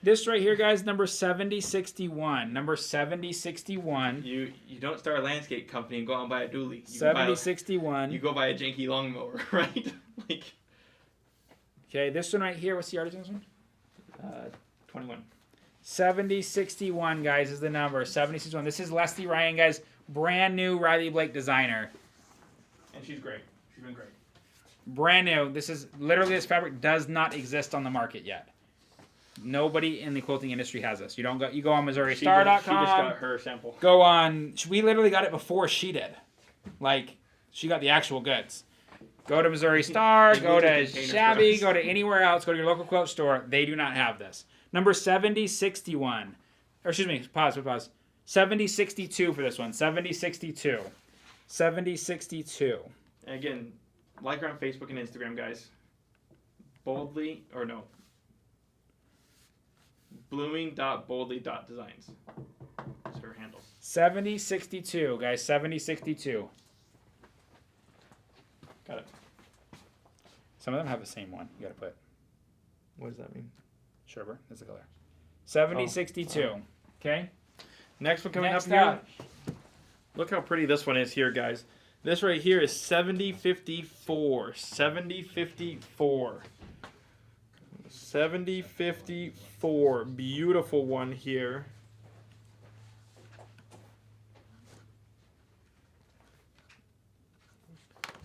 S3: This right here, guys, number 7061. Number 7061.
S1: You don't start a landscape company and go out and buy a dually.
S3: 7061.
S1: You go buy a janky lawnmower, right? Like...
S3: Okay, this one right here. What's the yardage on this one?
S1: 21.
S3: 7061, guys, is the number. 7061. This is Leslie Ryan, guys. Brand new Riley Blake designer.
S1: And she's great. She's been great.
S3: Brand new. This is literally, this fabric does not exist on the market yet. Nobody in the quilting industry has this. You don't go. You go on MissouriStar.com.
S1: She just got her sample.
S3: Go on. We literally got it before she did. Like, she got the actual goods. Go to Missouri Star. Go to Shabby. Go to anywhere else. Go to your local quilt store. They do not have this. Number 7061. Or excuse me. Pause. 7062 for this one. 7062. 7062.
S1: And again, like her on Facebook and Instagram, guys. Boldly, or no. blooming.boldly.designs. That's her handle.
S3: 7062, guys. 7062.
S1: Got it.
S3: Some of them have the same one. You gotta put.
S1: What does that mean?
S3: Sherber, that's the color. 7062. Okay.
S1: Next one coming
S3: Next
S1: up here.
S3: up.
S1: Look how pretty this one is here, guys. This right here is 7054. 7054. 7054. Beautiful one here.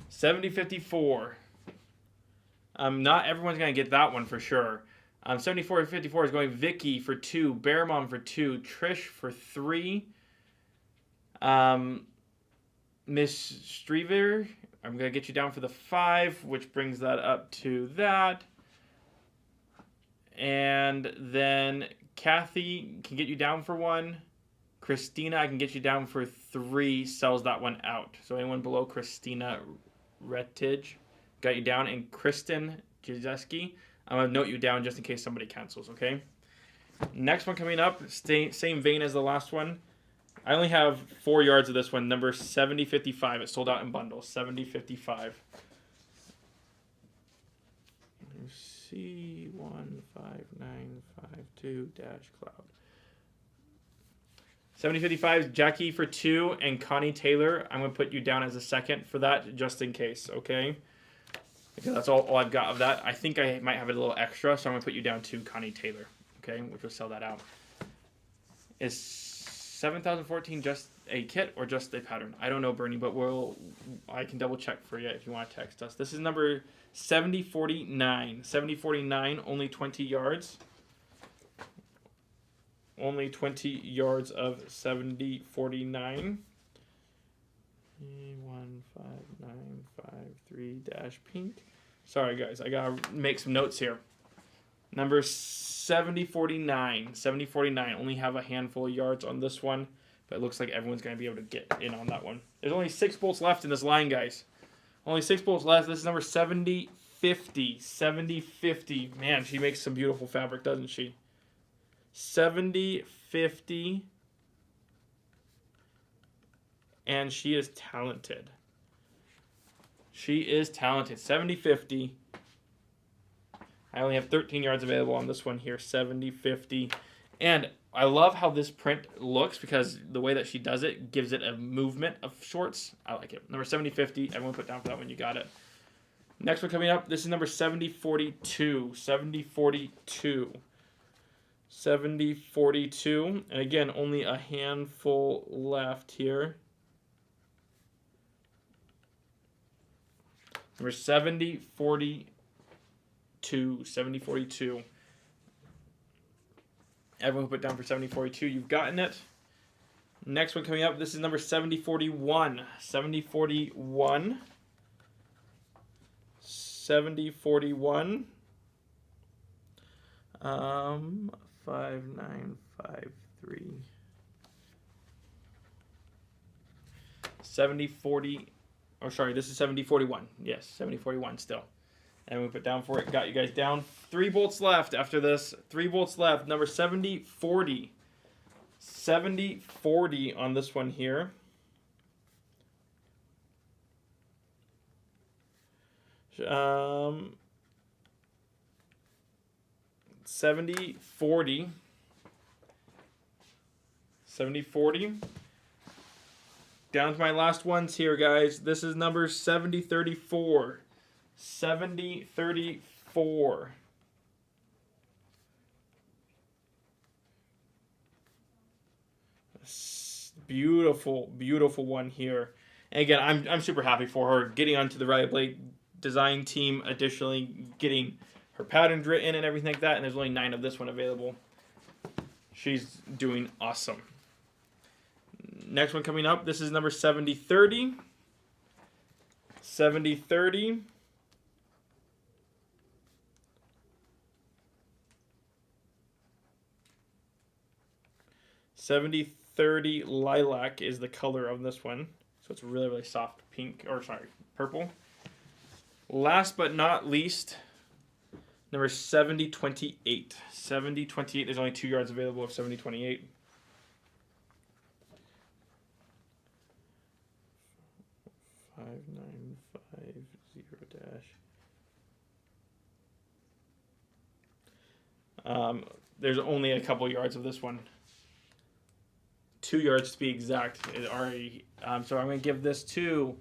S1: $70.54. Not everyone's gonna get that one for sure. $74.54 is going Vicky for 2, Bear Mom for 2, Trish for 3. Miss Strever, I'm gonna get you down for the 5, which brings that up to that. And then Kathy can get you down for 1. Christina, I can get you down for 3. Sells that one out. So anyone below Christina Rettage, got you down. And Kristen Jazeski, I'm going to note you down just in case somebody cancels, okay? Next one coming up, same vein as the last one. I only have 4 yards of this one. Number 7055. It sold out in bundles. 7055. C15952-cloud. 7055 Jackie for 2 and Connie Taylor. I'm going to put you down as a second for that just in case, okay? Because that's all I've got of that. I think I might have a little extra, so I'm going to put you down to Connie Taylor, okay? Which will sell that out. Is 7014 just a kit or just a pattern? I don't know, Bernie, but I can double check for you if you want to text us. This is number 7049. 7049, only 20 yards. Only 20 yards of 7049. 15953-pink. Sorry, guys. I got to make some notes here. Number 7049. 7049. Only have a handful of yards on this one. But it looks like everyone's going to be able to get in on that one. There's only 6 bolts left in this line, guys. Only 6 bolts left. This is number 7050. 7050. Man, she makes some beautiful fabric, doesn't she? 7050. And she is talented. She is talented. 7050. I only have 13 yards available on this one here. 7050. And I love how this print looks because the way that she does it gives it a movement of shorts. I like it. Number 7050. Everyone put down for that one. You got it. Next one coming up. This is number 7042. 7042. 7042. And again, only a handful left here. Number 7042. 7042. Everyone put down for 7042. You've gotten it. Next one coming up. This is number 7041. 7041. 7041. 5953. 7040. Oh, sorry. This is 7041. Yes, 7041 still. And we put down for it. Got you guys down. 3 bolts left after this. 3 bolts left. Number 7040. 7040 on this one here. Um, 7040. 7040. Down to my last ones here, guys. This is number 7034. 7034. Beautiful, beautiful one here. And again, I'm super happy for her getting onto the Riley Blake design team. Additionally, getting her patterns written and everything like that. And there's only 9 of this one available. She's doing awesome. Next one coming up. This is number 7030. 7030. 7030 lilac is the color of this one. So it's really, really soft pink, or sorry, purple. Last but not least, number 7028. 7028, there's only 2 yards available of 7028. There's only a couple yards of this one. 2 yards to be exact. It already. So I'm going to give this to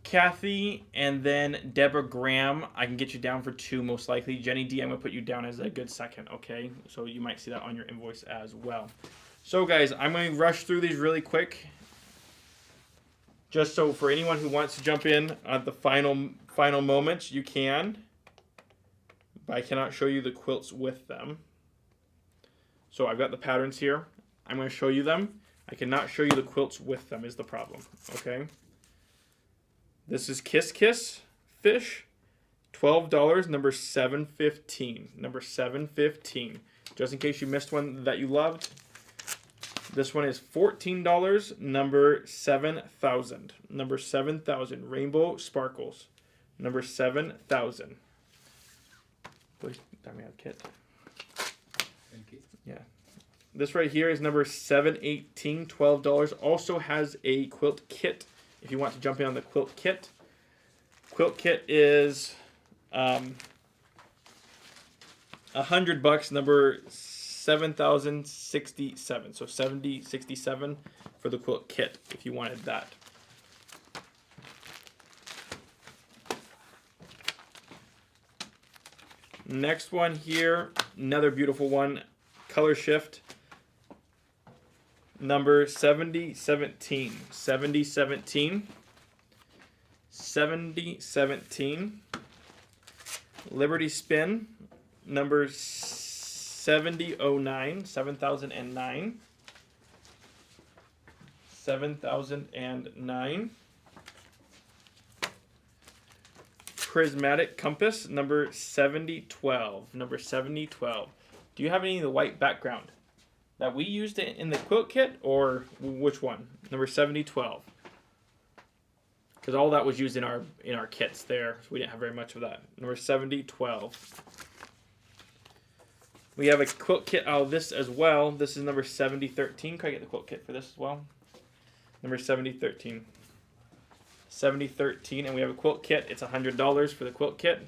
S1: Kathy and then Deborah Graham. I can get you down for 2 most likely. Jenny D, I'm going to put you down as a good second, okay? So you might see that on your invoice as well. So guys, I'm going to rush through these really quick. Just so for anyone who wants to jump in at the final moments, you can. But I cannot show you the quilts with them. So I've got the patterns here. I'm going to show you them. I cannot show you the quilts with them is the problem. Okay. This is Kiss Kiss Fish. $12, number 715. Number 715. Just in case you missed one that you loved. This one is $14, number 7000. Number 7000. Rainbow Sparkles. Number 7000. Please, let me have Kit.
S3: Thank you.
S1: Yeah. This right here is number 718, $12. Also has a quilt kit if you want to jump in on the quilt kit. Quilt kit is $100, number 7,067. So 7067 for the quilt kit if you wanted that. Next one here, another beautiful one, color shift, number 7017. 7017. 7017. Liberty Spin, number 7009. 7009. 7009. Prismatic Compass, number 7012. Number 7012. Do you have any of the white background that we used in the quilt kit, or which one? Number 7012. Because all that was used in our kits there, so we didn't have very much of that. Number 7012. We have a quilt kit out of this as well. This is number 7013. Can I get the quilt kit for this as well? Number 7013. 7013, and we have a quilt kit. It's $100 for the quilt kit.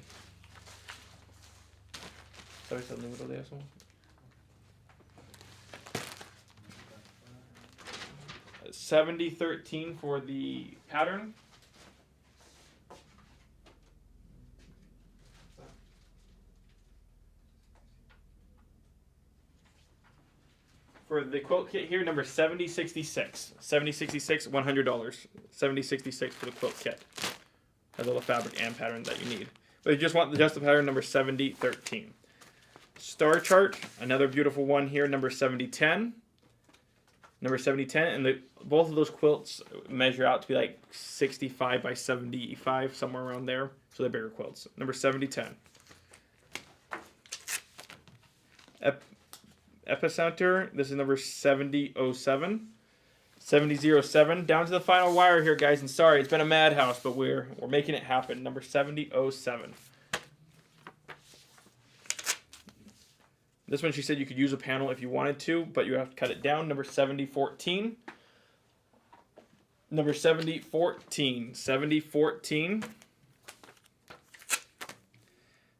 S1: Sorry, ¿está el número de eso? 7013 for the pattern. For the quilt kit here, number 7066. 7066, $100. 7066 for the quilt kit. Has all the fabric and pattern that you need. But you just want just the pattern, number 7013. Star chart, another beautiful one here, number 7010. Number 7010, and both of those quilts measure out to be like 65 by 75, somewhere around there. So they're bigger quilts. Number 7010. Epicenter, this is number 7007. 7007, down to the final wire here, guys, and sorry, it's been a madhouse, but we're making it happen. Number 7007. This one, she said you could use a panel if you wanted to, but you have to cut it down. Number 7014. Number 7014. 7014.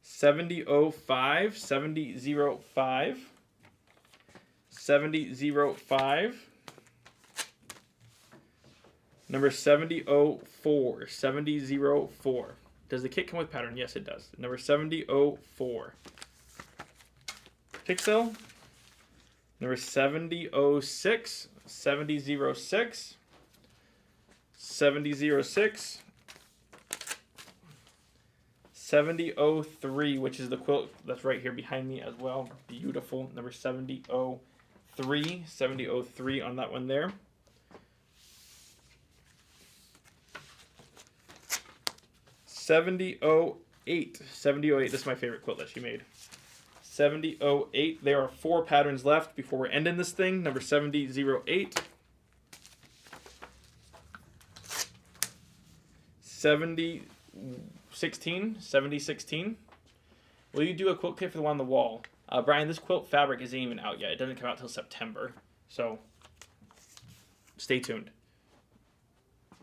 S1: 7005. 7005. 7005. Number 7004. 7004. Does the kit come with pattern? Yes, it does. Number 7004. Pixel. Number 7006. 7006. 7006. 7003, which is the quilt that's right here behind me as well. Beautiful. Number 7003. 7003 on that one there. 7008. 7008. This is my favorite quilt that she made. 7008. There are 4 patterns left before we're ending this thing. Number 7008. 7016. 7016. Will you do a quilt kit for the one on the wall? Brian, this quilt fabric isn't even out yet. It doesn't come out till September. So, stay tuned.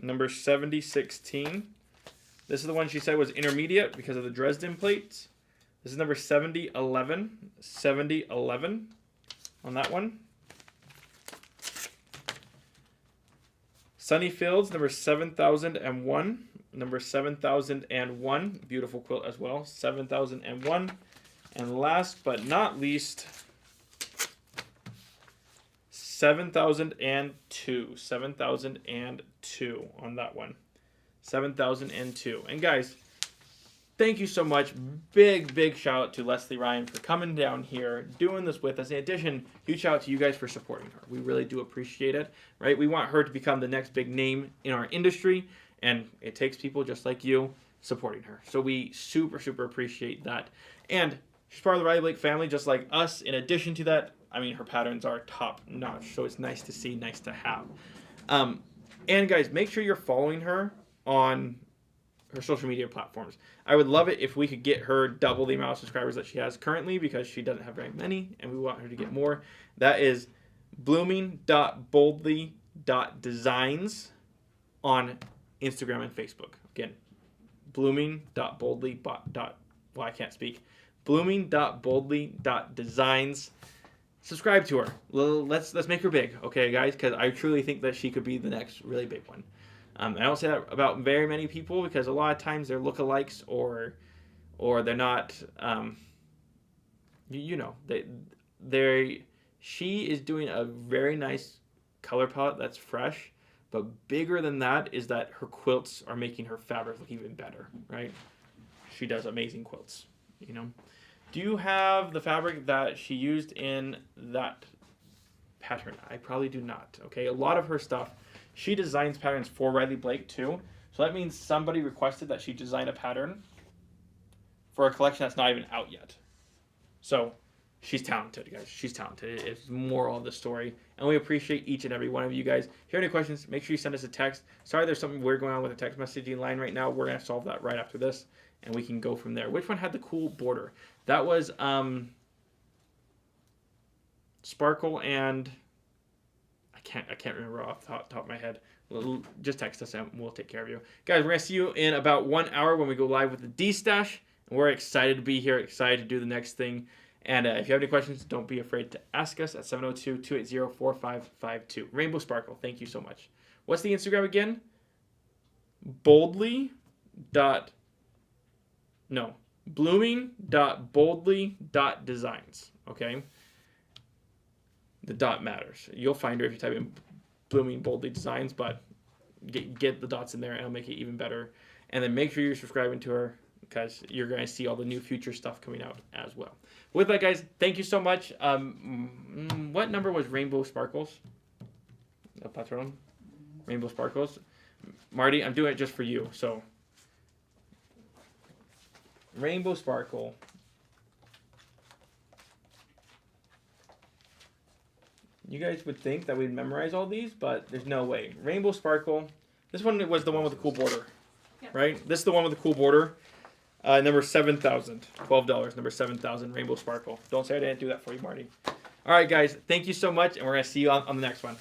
S1: Number 7016. This is the one she said was intermediate because of the Dresden plates. This is number 7011. 7011 on that one. Sunny Fields, number 7001. Number 7001. Beautiful quilt as well. 7001. And last but not least, 7002. 7002 on that one. 7002. And guys, thank you so much. Big shout out to Leslie Ryan for coming down here, doing this with us. In addition, huge shout out to you guys for supporting her. We really do appreciate it, right? We want her to become the next big name in our industry, and it takes people just like you supporting her. So we super appreciate that. And she's part of the Riley Blake family, just like us. In addition to that, I mean, her patterns are top notch, so it's nice to see, nice to have. And guys, make sure you're following her on her social media platforms. I would love it if we could get her double the amount of subscribers that she has currently, because she doesn't have very many and we want her to get more. That is blooming.boldly.designs on Instagram and Facebook. Again, blooming.boldly. Well, I can't speak. Blooming.boldly.designs. Subscribe to her. Let's make her big, okay, guys? Because I truly think that she could be the next really big one. I don't say that about very many people because a lot of times they're lookalikes or they're not. She is doing a very nice color palette that's fresh, but bigger than that is that her quilts are making her fabric look even better, right? She does amazing quilts, you know. Do you have the fabric that she used in that pattern? I probably do not. Okay, a lot of her stuff, she designs patterns for Riley Blake too. So that means somebody requested that she design a pattern for a collection that's not even out yet. So she's talented, guys. She's talented. It's moral of the story. And we appreciate each and every one of you guys. If you have any questions, make sure you send us a text. Sorry there's something weird going on with the text messaging line right now. We're going to solve that right after this. And we can go from there. Which one had the cool border? That was Sparkle and I can't remember off the top of my head. Just text us and we'll take care of you. Guys, we're going to see you in about 1 hour when we go live with the D-Stash. And we're excited to be here, excited to do the next thing. And if you have any questions, don't be afraid to ask us at 702-280-4552. Rainbow Sparkle, thank you so much. What's the Instagram again? blooming.boldly.designs. Okay? The dot matters. You'll find her if you type in Blooming Boldly Designs, but get the dots in there and it'll make it even better. And then make sure you're subscribing to her because you're going to see all the new future stuff coming out as well. With that, guys, thank you so much. What number was Rainbow Sparkles? El Patron? Rainbow Sparkles? Marty, I'm doing it just for you, so. Rainbow Sparkle. You guys would think that we'd memorize all these, but there's no way. Rainbow Sparkle. This one was the one with the cool border, right? This is the one with the cool border. Number 7,000. $12. Number 7,000. Rainbow Sparkle. Don't say I didn't do that for you, Marty. All right, guys. Thank you so much, and we're going to see you on the next one.